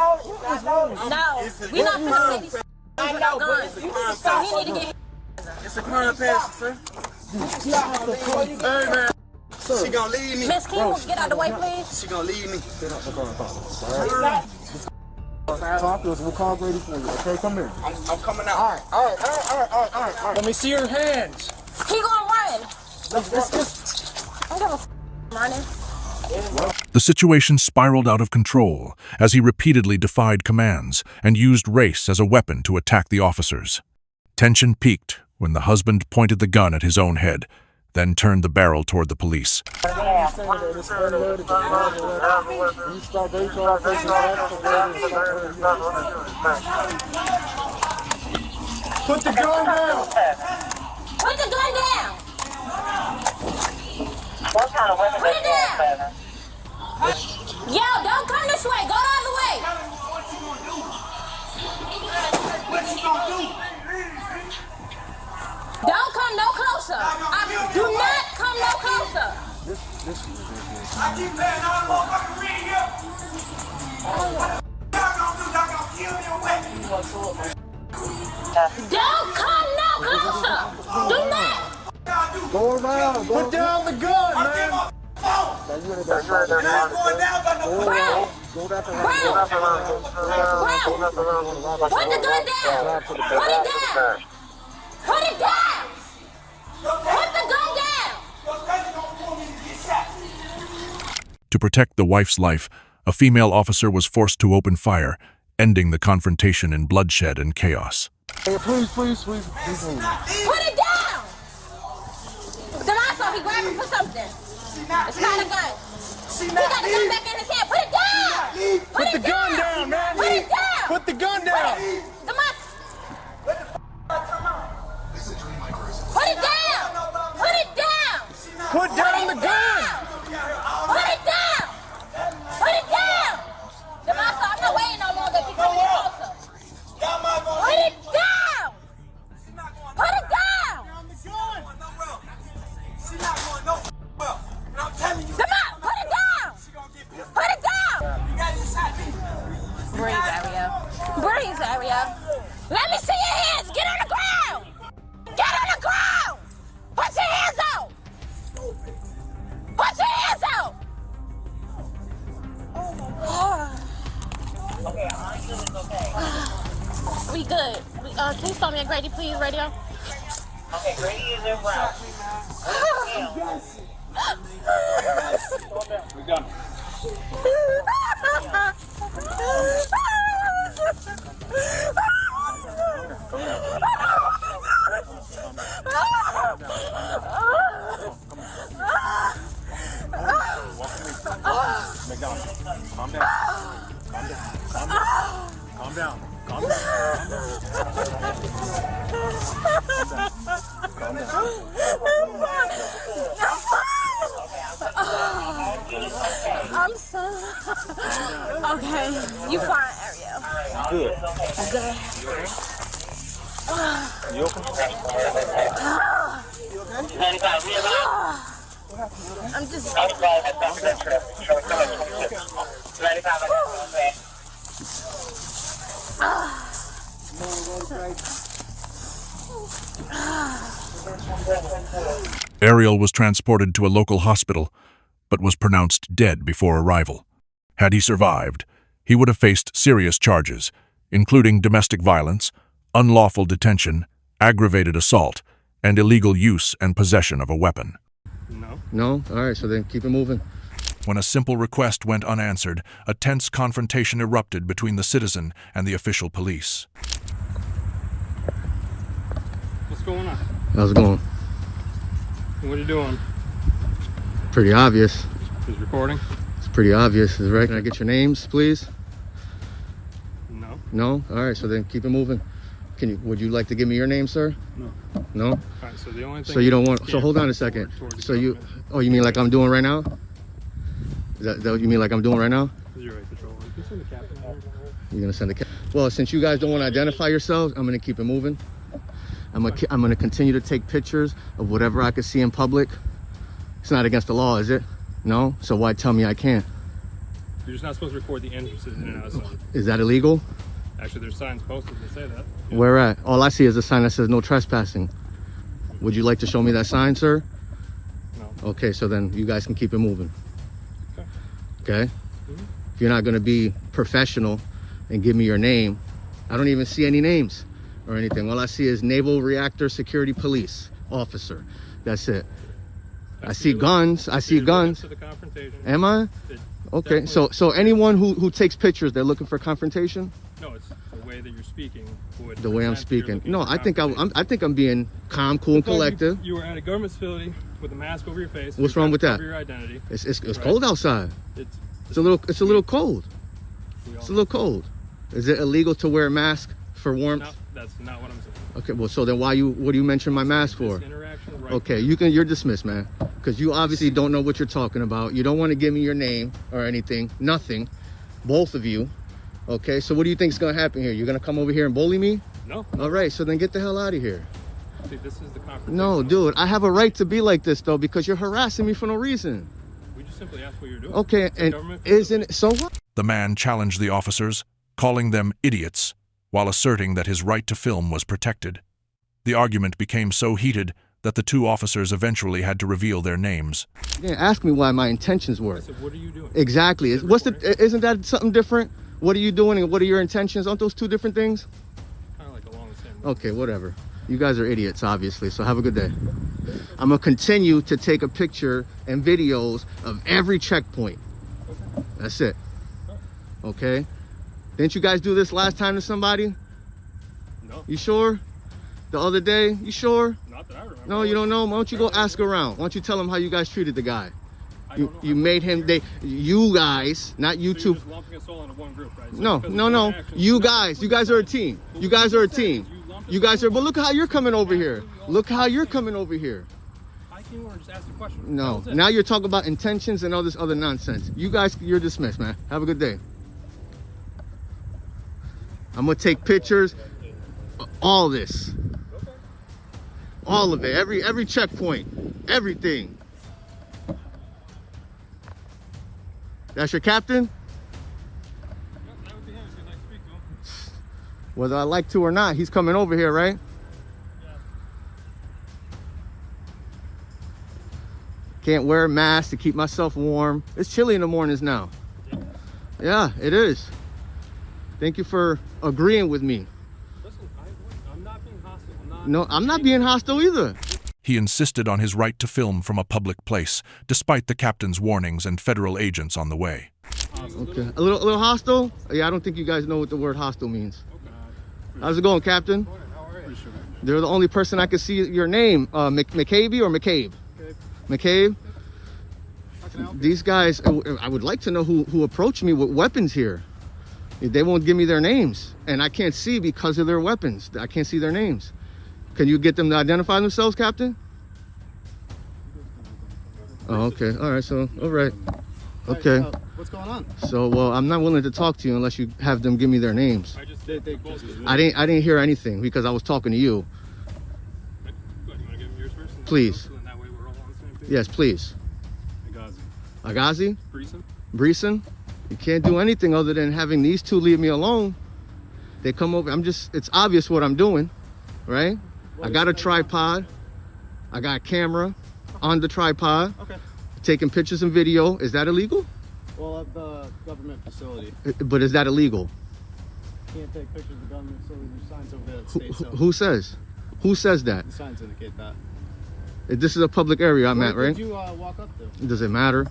loaded. No, we're not putting these guns. So he need to get. It's a crime passion, sir. Hey, man. She gonna leave me. Miss King, get out the way, please. She gonna leave me. Get out the car. Talk to us. We'll call Grady for you. Okay, come here. I'm coming out. All right. Let me see your hands. He gonna run. I don't give a running. The situation spiraled out of control as he repeatedly defied commands and used race as a weapon to attack the officers. Tension peaked when the husband pointed the gun at his own head, then turned the barrel toward the police. Put the gun down! Put the gun down! Put it down! Yo, don't come this way. Go the other way. What you gonna do? Don't come no closer. Do not come no closer. I keep paying all the motherfucking rent here. Y'all gonna do? Y'all gonna kill me or what? Don't come no closer. Do not. Go around. Put down the gun, man. And I'm going down by no Brown. Put the gun down. Put it down. Put it down. Put the gun down. To protect the wife's life, a female officer was forced to open fire, ending the confrontation in bloodshed and chaos. Hey, please. Put it down. Damaso, he grabbed him for something. It's not a gun. He got the gun back in his hand. Put it down. Put the gun down, man. Put it down. Put the gun down. Damaso. Put it down. Put it down. Put down the gun. Put it down. Put it down. Damaso, I'm not waiting no longer. Keep coming closer. Put it down. Put it down. She's not going no well. And I'm telling you. Put it down. Put it down. You got to shot me. We good. Can you spell me a Grady, please, radio? Okay, Grady is in route. We're done. Calm down. Calm down. Calm down. I'm so okay. You fine, Ariel? Good. I'm good. You okay? I'm just. Ariel was transported to a local hospital, but was pronounced dead before arrival. Had he survived, he would have faced serious charges, including domestic violence, unlawful detention, aggravated assault, and illegal use and possession of a weapon. No? All right, so then keep it moving. When a simple request went unanswered, a tense confrontation erupted between the citizen and the official police. What's going on? How's it going? What are you doing? Pretty obvious. He's recording? It's pretty obvious, right? Can I get your names, please? No. No? All right, so then keep it moving. Would you like to give me your name, sir? No. No? All right, so the only thing. So you don't want, so hold on a second. So you, oh, you mean like I'm doing right now? Is that what you mean like I'm doing right now? You're right, patrol. You can send the captain here. You're gonna send the captain? Well, since you guys don't want to identify yourselves, I'm gonna keep it moving. I'm gonna continue to take pictures of whatever I can see in public. It's not against the law, is it? No? So why tell me I can't? You're just not supposed to record the entrances in and outside. Is that illegal? Actually, there's signs posted that say that. Yeah. Where at? All I see is a sign that says no trespassing. Would you like to show me that sign, sir? No. Okay, so then you guys can keep it moving. Okay. Okay? If you're not gonna be professional and give me your name, I don't even see any names or anything. All I see is Naval Reactor Security Police Officer. That's it. I see guns. I see guns. Am I? Okay, so anyone who takes pictures, they're looking for confrontation? No, it's the way that you're speaking. The way I'm speaking. No, I think I'm being calm, cool, and collective. You were at a government facility with a mask over your face. What's wrong with that? Cover your identity. It's cold outside. It's a little cold. It's a little cold. Is it illegal to wear a mask for warmth? No, that's not what I'm saying. Okay, well, so then what do you mention my mask for? Okay, you're dismissed, man, because you obviously don't know what you're talking about. You don't want to give me your name or anything, nothing, both of you. Okay, so what do you think is gonna happen here? You're gonna come over here and bully me? No. All right, so then get the hell out of here. See, this is the confrontation. No, dude, I have a right to be like this though, because you're harassing me for no reason. We just simply asked what you're doing. Okay, and isn't it so what? The man challenged the officers, calling them idiots, while asserting that his right to film was protected. The argument became so heated that the two officers eventually had to reveal their names. You didn't ask me why my intentions were. I said, what are you doing? Exactly. Isn't that something different? What are you doing and what are your intentions? Aren't those two different things? Kind of like along the same. Okay, whatever. You guys are idiots, obviously, so have a good day. I'm gonna continue to take a picture and videos of every checkpoint. Okay. That's it. Okay? Didn't you guys do this last time to somebody? No. You sure? The other day? You sure? Not that I remember. No, you don't know? Why don't you go ask around? Why don't you tell them how you guys treated the guy? You made him, you guys, not you two. You're just lumping us all into one group, right? So No. You guys are a team. You guys are a team. You guys are, but look how you're coming over here. Look how you're coming over here. I came over and just asked a question. No, now you're talking about intentions and all this other nonsense. You guys, you're dismissed, man. Have a good day. I'm gonna take pictures of all this. All of it, every checkpoint, everything. That's your captain? That would be him if you'd like to speak to him. Whether I like to or not, he's coming over here, right? Yeah. Can't wear a mask to keep myself warm. It's chilly in the mornings now. Yeah, it is. Thank you for agreeing with me. Listen, I'm not being hostile. No, I'm not being hostile either. He insisted on his right to film from a public place, despite the captain's warnings and federal agents on the way. Okay. A little hostile? Yeah, I don't think you guys know what the word hostile means. How's it going, Captain? They're the only person I can see your name. McCabe or McCabe? McCabe? These guys, I would like to know who approached me with weapons here. They won't give me their names, and I can't see because of their weapons. I can't see their names. Can you get them to identify themselves, Captain? Oh, okay. All right. So, all right. Okay. What's going on? So, well, I'm not willing to talk to you unless you have them give me their names. I didn't hear anything because I was talking to you. Please. Yes, please. Agazi? Breeson? You can't do anything other than having these two leave me alone. They come over. It's obvious what I'm doing, right? I got a tripod. I got a camera on the tripod. Okay. Taking pictures and video. Is that illegal? Well, at the government facility. But is that illegal? Can't take pictures of the government facility. There's signs over there that state so. Who says? Who says that? The signs indicate that. This is a public area I'm at, right? Did you walk up to? Does it matter?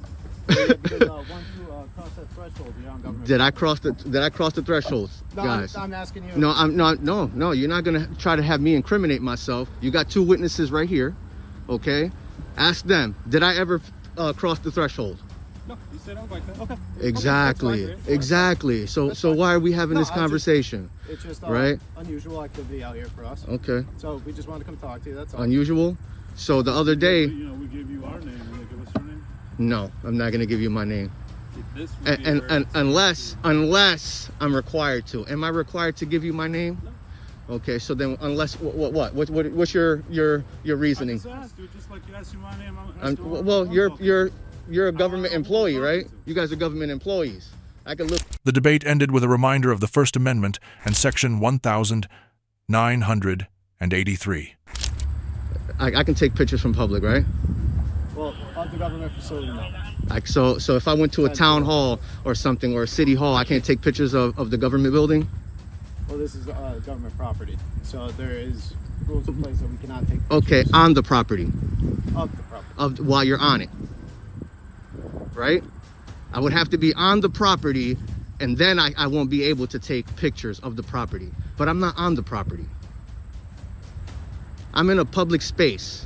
Because once you cross that threshold, you're on government. Did I cross the thresholds, No, guys? I'm asking you. No, no. You're not gonna try to have me incriminate myself. You got two witnesses right here, okay? Ask them. Did I ever cross the threshold? No, you said I was like that. Okay. Exactly. Okay, exactly. So why are we having this conversation? It's just right? Unusual activity out here for us. Okay. So we just wanted to come talk to you. That's all. Unusual. So the other day. We give you our name. You want to give us your name? No, I'm not gonna give you my name. This And unless I'm required to. Am I required to give you my name? No. Okay, so then unless what's your reasoning? I just asked you, just like you asked you my name. Well, you're a government employee, right? You guys are government employees. I can look. The debate ended with a reminder of the First Amendment and Section 1983. I can take pictures from public, right? Well, of the government facility, no. So if I went to a town hall or something, or a city hall, I can't take pictures of the government building? Well, this is government property, so there is rules in place that we cannot take pictures. Okay, on the property. Of the property. While you're on it, right? I would have to be on the property, and then I won't be able to take pictures of the property. But I'm not on the property. I'm in a public space.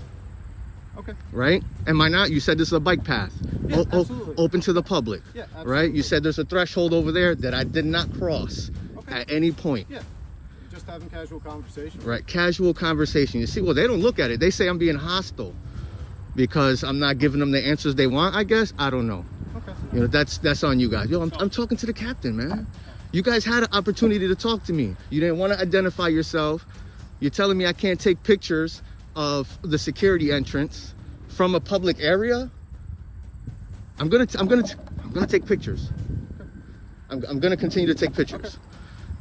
Okay. Right? Am I not? You said this is a bike path. Yeah, absolutely. Open to the public. Yeah, absolutely. Right? You said there's a threshold over there that I did not cross at any point. Yeah. Just having casual conversation. Right. Casual conversation. You see, well, they don't look at it. They say I'm being hostile because I'm not giving them the answers they want, I guess. I don't know. Okay. You know, that's on you guys. Yo, I'm talking to the captain, man. You guys had an opportunity to talk to me. You didn't want to identify yourself. You're telling me I can't take pictures of the security entrance from a public area. I'm gonna take pictures. I'm gonna continue to take pictures.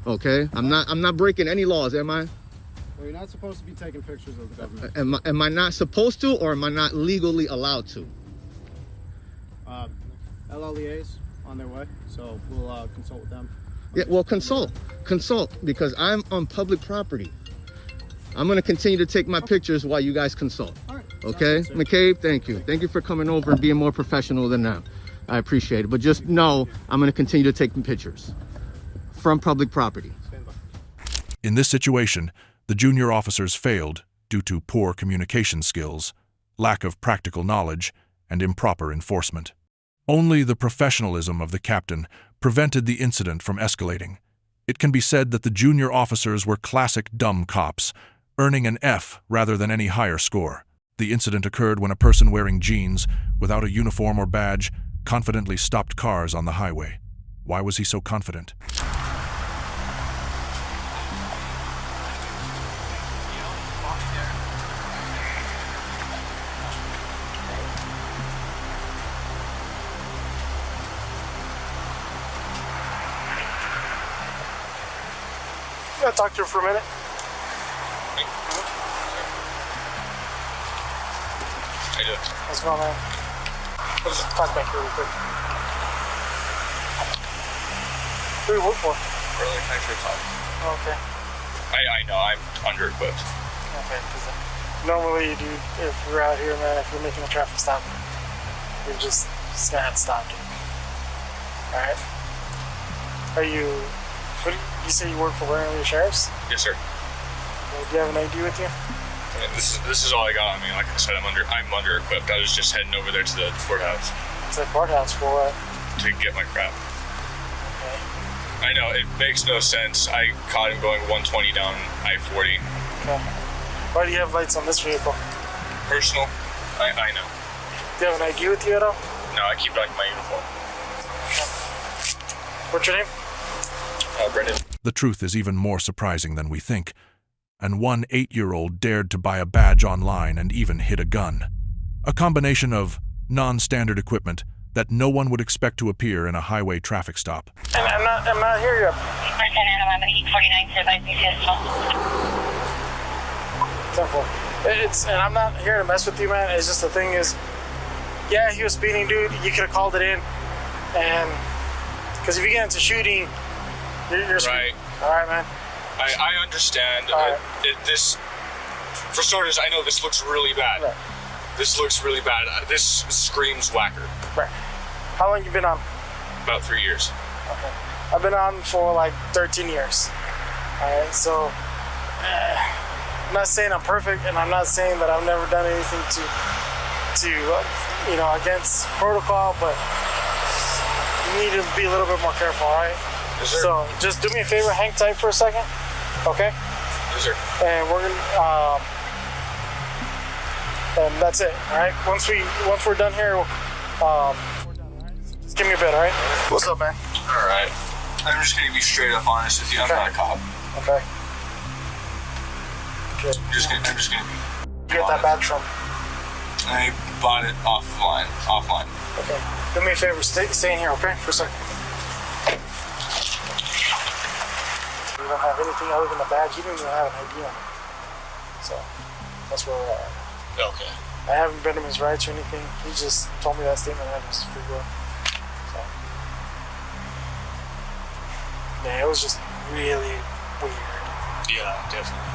Okay. I'm not breaking any laws, am I? Well, you're not supposed to be taking pictures of the government. Am I not supposed to, or am I not legally allowed to? LLEA's on their way, so we'll consult with them. Yeah. Well, consult because I'm on public property. I'm going to continue to take my pictures while you guys consult. All right. Okay? McCabe, thank you. Thank you for coming over and being more professional than that. I appreciate it. But just know I'm going to continue to take pictures from public property. In this situation, the junior officers failed due to poor communication skills, lack of practical knowledge, and improper enforcement. Only the professionalism of the captain prevented the incident from escalating. It can be said that the junior officers were classic dumb cops, earning an F rather than any higher score. The incident occurred when a person wearing jeans, without a uniform or badge, confidently stopped cars on the highway. Why was he so confident? You gotta talk to her for a minute. I do. What's going on? Let's just talk back here real quick. Who do you work for? brother. Thanks for your time. Okay. I know, I'm under-equipped. Okay, because normally, dude, if we're out here, man, if you're making a traffic stop, you're just gonna have to stop, dude. Alright? Are you, you say you work for Warren Sheriff's? Yes, sir. Do you have an ID with you? And this is all I got on me. Like I said, I'm under-equipped. I was just heading over there to the courthouse. To the courthouse for what? To get my crap. Okay. I know, it makes no sense. I caught him going 120 down I-40. Okay. Why do you have lights on this vehicle? Personal? I know. Do you have an ID with you at all? No, I keep it on my uniform. What's your name? Brendan. The truth is even more surprising than we think, and one 8-year-old dared to buy a badge online and even hid a gun. A combination of non-standard equipment that no one would expect to appear in a highway traffic stop. And I'm not here yet. And I'm not here to mess with you, man. It's just the thing is, yeah, he was speeding, dude. You could have called it in, and because if you get into shooting, you're right. All right, man. I understand. Right. This, for starters, I know this looks really bad. Right. This looks really bad. This screams whacker. Right. How long you been on? About 3 years. Okay. I've been on for like 13 years. Alright, so I'm not saying I'm perfect, and I'm not saying that I've never done anything to you know, against protocol, but you need to be a little bit more careful, alright? Yes, sir. So just do me a favor, hang tight for a second, okay? Yes, sir. And we're gonna and that's it, alright? Once we're done here, just give me a bit, alright? What's up, man? Alright. I'm just gonna be straight up honest with you. I'm not a cop. Okay. Okay. I'm just gonna be. You get that badge from? I bought it offline. Okay. Do me a favor, stay in here, okay? For a second. You don't have anything other than a badge. You don't even have an ID on it. So that's where we're at. Okay. I haven't been him his rights or anything. He just told me that statement I was free will. So yeah, it was just really weird. Yeah, definitely.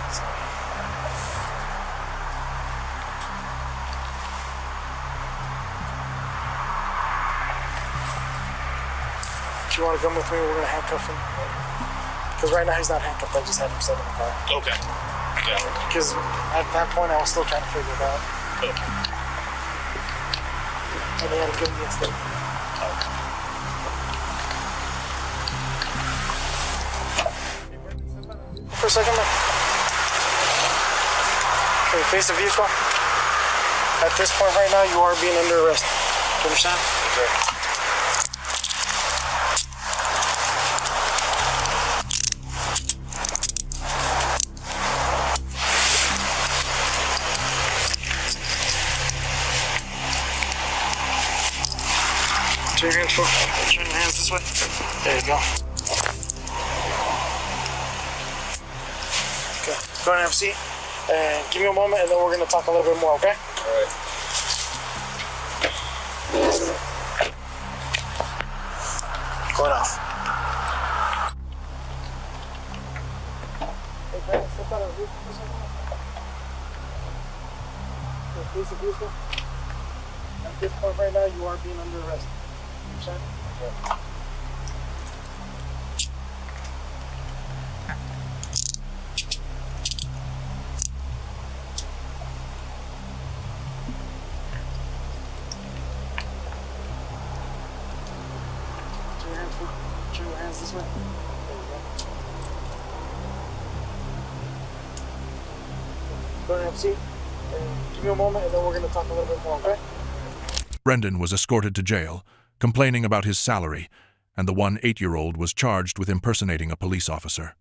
So. If you want to come with me, we're gonna handcuff him. Because right now he's not handcuffed. I just had him set in the car. Okay. Yeah. Because at that point I was still trying to figure it out. Okay. And they had to give me a statement. Okay. For a second, man. Okay, face the vehicle. At this point right now, you are being under arrest. Do you understand? Okay. Turn your hands forward. Turn your hands this way. There you go. Okay, go ahead and have a seat. And give me a moment, and then we're going to talk a little bit more, okay? All right. Going off. Hey, Brandon, step out of the vehicle for a second. Okay, face the vehicle. At this point right now, you are being under arrest. You understand? Okay. Turn your hands this way. There you go. Go ahead and have a seat. And give me a moment, and then we're going to talk a little bit more, okay? Brendan was escorted to jail, complaining about his salary, and the one 8-year-old was charged with impersonating a police officer.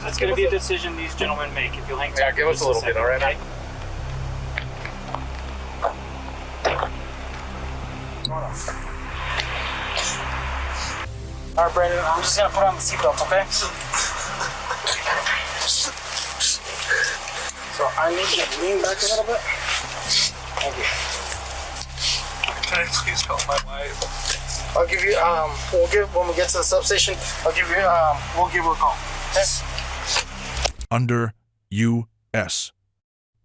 That's going to be a decision these gentlemen make. If you'll hang tight. Yeah, give us a little bit, all right, okay? All right, Brandon, I'm just going to put on the seatbelt, okay? So I need you to lean back a little bit. Thank you. Can I please help my wife? I'll give you, when we get to the substation, we'll give her a call. Okay? Under U.S.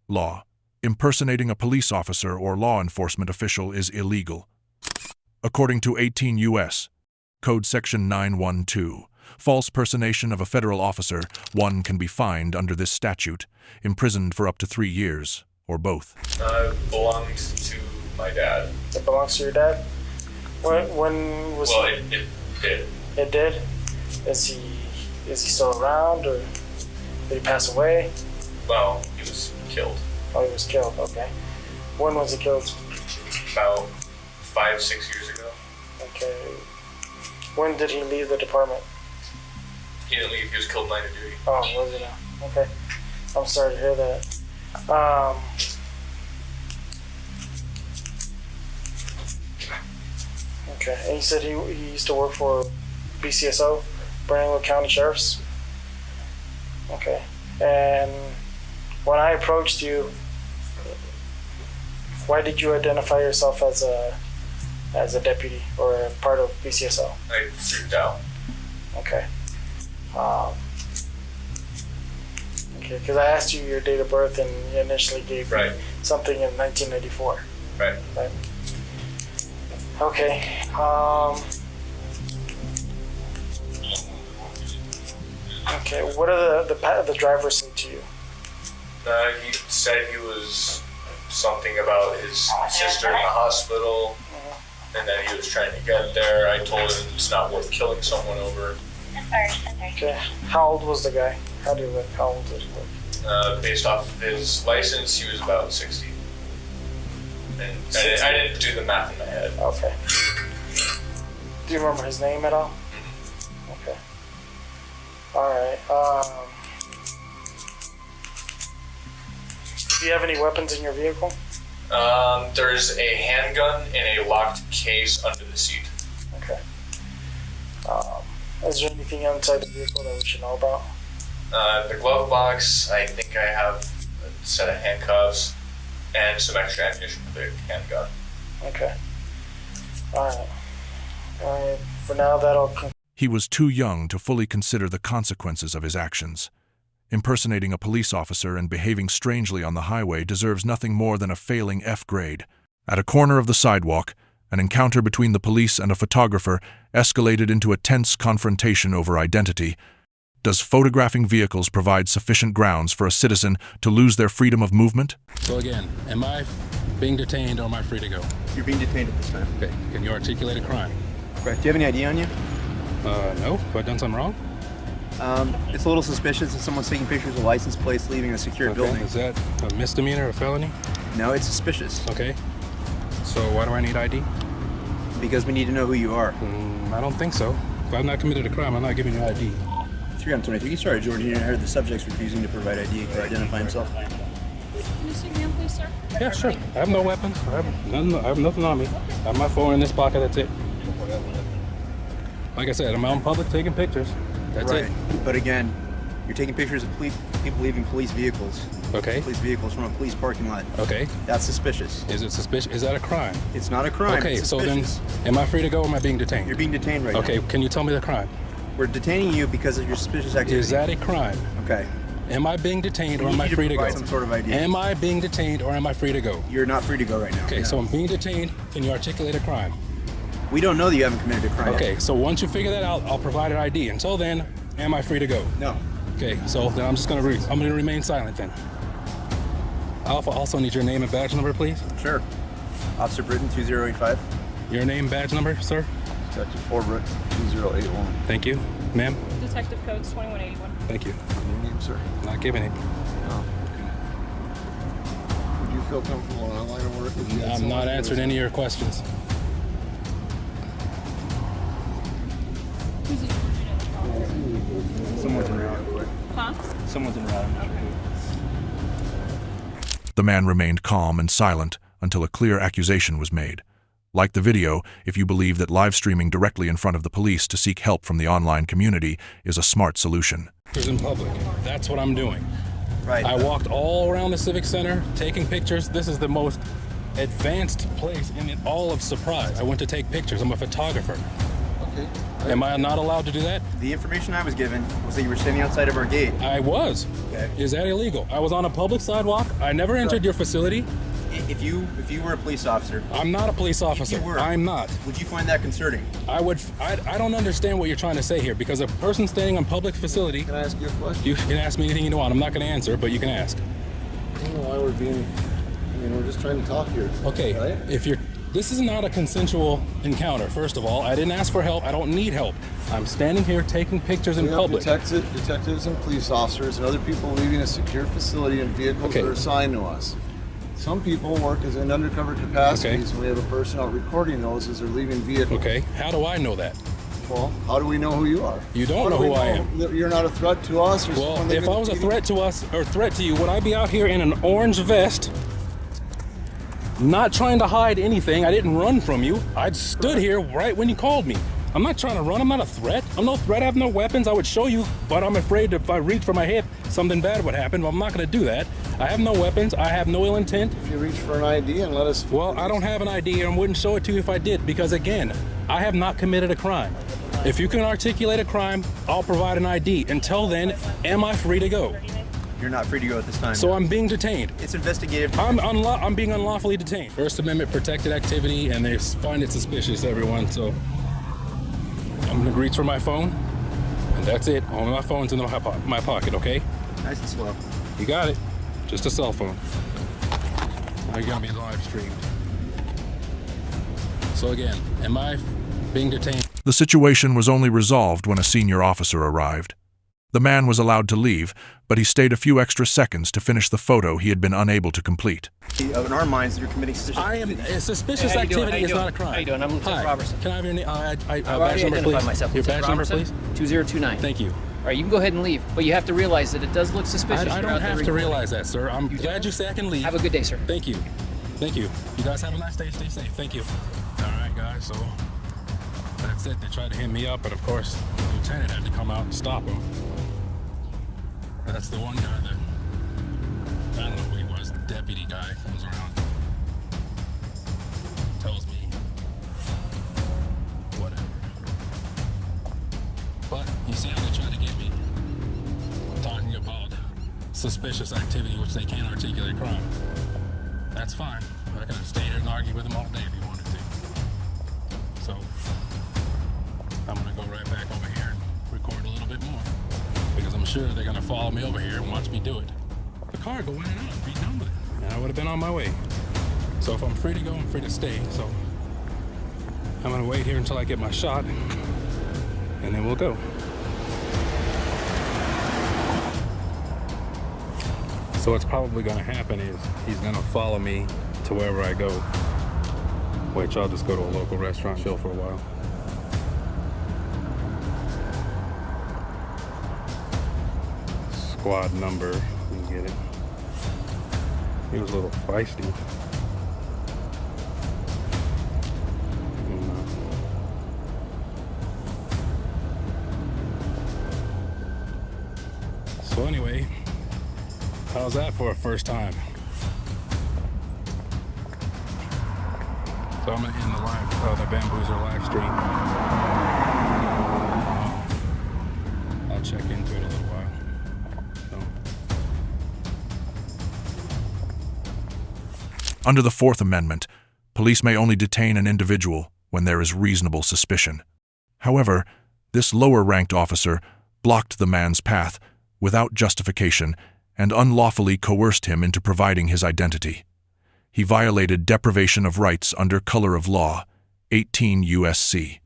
law, impersonating a police officer or law enforcement official is illegal. According to 18 U.S. Code Section 912, false personation of a federal officer, one can be fined under this statute, imprisoned for up to 3 years, or both. Belongs to my dad. It belongs to your dad? When was Well, it did. It did? Is he still around, or did he pass away? Well, he was killed. Oh, he was killed, okay. When was he killed? About 5-6 years ago. Okay. When did he leave the department? He didn't leave, he was killed in line of duty. Oh, was he now? Okay. I'm sorry to hear that. Okay, and you said he used to work for BCSO, Bernalillo County Sheriff's? Okay. And when I approached you, why did you identify yourself as a deputy or a part of BCSO? I freaked out. Okay. Okay, because I asked you your date of birth and you initially gave me something in 1994. Right. Right. Okay. Okay. What did the driver say to you? He said he was something about his sister in the hospital, and that he was trying to get there. I told him it's not worth killing someone over. Okay. How old was the guy? How do you look? How old did he look? Based off of his license, he was about 60. And I didn't do the math in my head. Okay. Do you remember his name at all? Okay. All right. Do you have any weapons in your vehicle? There's a handgun in a locked case under the seat. Okay. Is there anything inside the vehicle that we should know about? The glove box, I think I have a set of handcuffs and some extra ammunition for the handgun. Okay. Alright. Alright. For now, that'll He was too young to fully consider the consequences of his actions. Impersonating a police officer and behaving strangely on the highway deserves nothing more than a failing F grade. At a corner of the sidewalk, an encounter between the police and a photographer escalated into a tense confrontation over identity. Does photographing vehicles provide sufficient grounds for a citizen to lose their freedom of movement? So again, am I being detained or am I free to go? You're being detained at this time. Okay, can you articulate a crime? Correct. Do you have any ID on you? No. Have I done something wrong? It's a little suspicious if someone's taking pictures of license plates leaving a secured building. Is that a misdemeanor or a felony? No, it's suspicious. Okay. So why do I need ID? Because we need to know who you are. I don't think so. If I've not committed a crime, I'm not giving you ID. 323. You started, Jordan. You heard the subject's refusing to provide ID or identify himself. Can you see me, please, sir? Yeah, sure. I have no weapons. I have nothing on me. I have my phone in this pocket. That's it. Like I said, I'm out in public taking pictures. That's it. But again, you're taking pictures of people leaving police vehicles. Okay. Police vehicles from a police parking lot. Okay. That's suspicious. Is it suspicious? Is that a crime? It's not a crime. Okay, it's so then, am I free to go or am I being detained? You're being detained right now. Okay, can you tell me the crime? We're detaining you because of your suspicious activity. Is that a crime? Okay. Am I being detained or am I free to go? Some sort of ID. Am I being detained or am I free to go? You're not free to go right now. Okay, so I'm being detained. Can you articulate a crime? We don't know that you haven't committed a crime. Okay, so once you figure that out, I'll provide an ID. Until then, am I free to go? No. Okay, so then I'm just gonna remain silent then. I also need your name and badge number, please. Sure. Officer Britton, 2085. Your name, badge number, sir? Detective Forbrit, 2081. Thank you. Ma'am? Detective Codes 2181. Thank you. Your name, sir? Not giving it. No. Would you feel comfortable in that line of work? I'm not answering any of your questions. Someone's in route. Huh? Someone's in route. The man remained calm and silent until a clear accusation was made. Like the video, if you believe that live streaming directly in front of the police to seek help from the online community is a smart solution. In public. That's what I'm doing. Right. I walked all around the Civic Center taking pictures. This is the most advanced place in all of Surprise. I went to take pictures. I'm a photographer. Okay. Am I not allowed to do that? The information I was given was that you were standing outside of our gate. I was. Okay. Is that illegal? I was on a public sidewalk. I never entered your facility. If you were a police officer. I'm not a police officer. If you were. I'm not. Would you find that concerning? I don't understand what you're trying to say here, because a person standing on public facility. Can I ask you a question? You can ask me anything you want. I'm not going to answer, but you can ask. I don't know why we're being. We're just trying to talk here. Okay. Right? This is not a consensual encounter. First of all, I didn't ask for help. I don't need help. I'm standing here taking pictures in public. Detectives and police officers and other people leaving a secure facility in vehicles that are assigned to us. Some people work as in undercover capacities, and we have a person out recording those as they're leaving vehicles. Okay, how do I know that? Well, how do we know who you are? You don't know who I am. You're not a threat to us? Or well, if I was a threat to us or threat to you, would I be out here in an orange vest, not trying to hide anything? I didn't run from you. I stood here right when you called me. I'm not trying to run. I'm not a threat. I'm no threat. I have no weapons. I would show you, but I'm afraid if I reach for my hip, something bad would happen. But I'm not going to do that. I have no weapons. I have no ill intent. If you reach for an ID and let us... Well, I don't have an ID and wouldn't show it to you if I did, because again, I have not committed a crime. If you can articulate a crime, I'll provide an ID. Until then, am I free to go? You're not free to go at this time. So I'm being detained. It's investigative. I'm being unlawfully detained. First Amendment protected activity, and they find it suspicious, everyone. So I'm gonna reach for my phone, and that's it. Only my phone's in my pocket, okay? Nice and slow. You got it. Just a cell phone. They're gonna be live streamed. So again, am I being detained? The situation was only resolved when a senior officer arrived. The man was allowed to leave, but he stayed a few extra seconds to finish the photo he had been unable to complete. In our minds, you're committing suspicious activity is not a crime. How you doing? I'm Lieutenant Robertson. Can I have your name? Badge number, please. Myself. Your badge number, please. 2029. Thank you. All right, you can go ahead and leave, but you have to realize that it does look suspicious. I don't have to realize that, sir. I'm glad you say I can leave. Have a good day, sir. Thank you. Thank you. You guys have a nice day. Stay safe. Thank you. All right, guys. So that's it. They tried to hit me up, but of course, the lieutenant had to come out and stop him. That's the one guy that, I don't know who he was, the deputy guy comes around, tells me whatever. But you see how they try to get me talking about suspicious activity which they can't articulate crime. That's fine. I could have stayed here and argued with them all day if you wanted to. So I'm gonna go right back over here and record a little bit more, because I'm sure they're gonna follow me over here and watch me do it. The car go in and out, be done with it, and I would have been on my way. So if I'm free to go, I'm free to stay. So I'm gonna wait here until I get my shot, and then we'll go. So what's probably gonna happen is he's gonna follow me to wherever I go, which I'll just go to a local restaurant, chill for a while. Squad number, you get it. He was a little feisty. So anyway, how's that for a first time? So I'm gonna end the Bamboozler live stream. I'll check into it a little while. Under the Fourth Amendment, police may only detain an individual when there is reasonable suspicion. However, this lower-ranked officer blocked the man's path without justification and unlawfully coerced him into providing his identity. He violated deprivation of rights under color of law, 18 U.S.C.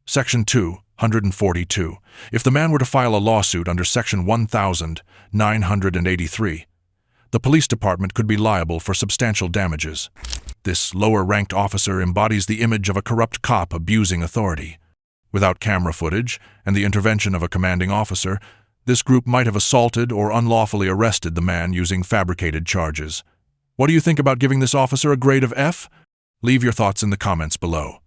Section 242. If the man were to file a lawsuit under Section 1983, the police department could be liable for substantial damages. This lower-ranked officer embodies the image of a corrupt cop abusing authority. Without camera footage and the intervention of a commanding officer, this group might have assaulted or unlawfully arrested the man using fabricated charges. What do you think about giving this officer a grade of F? Leave your thoughts in the comments below.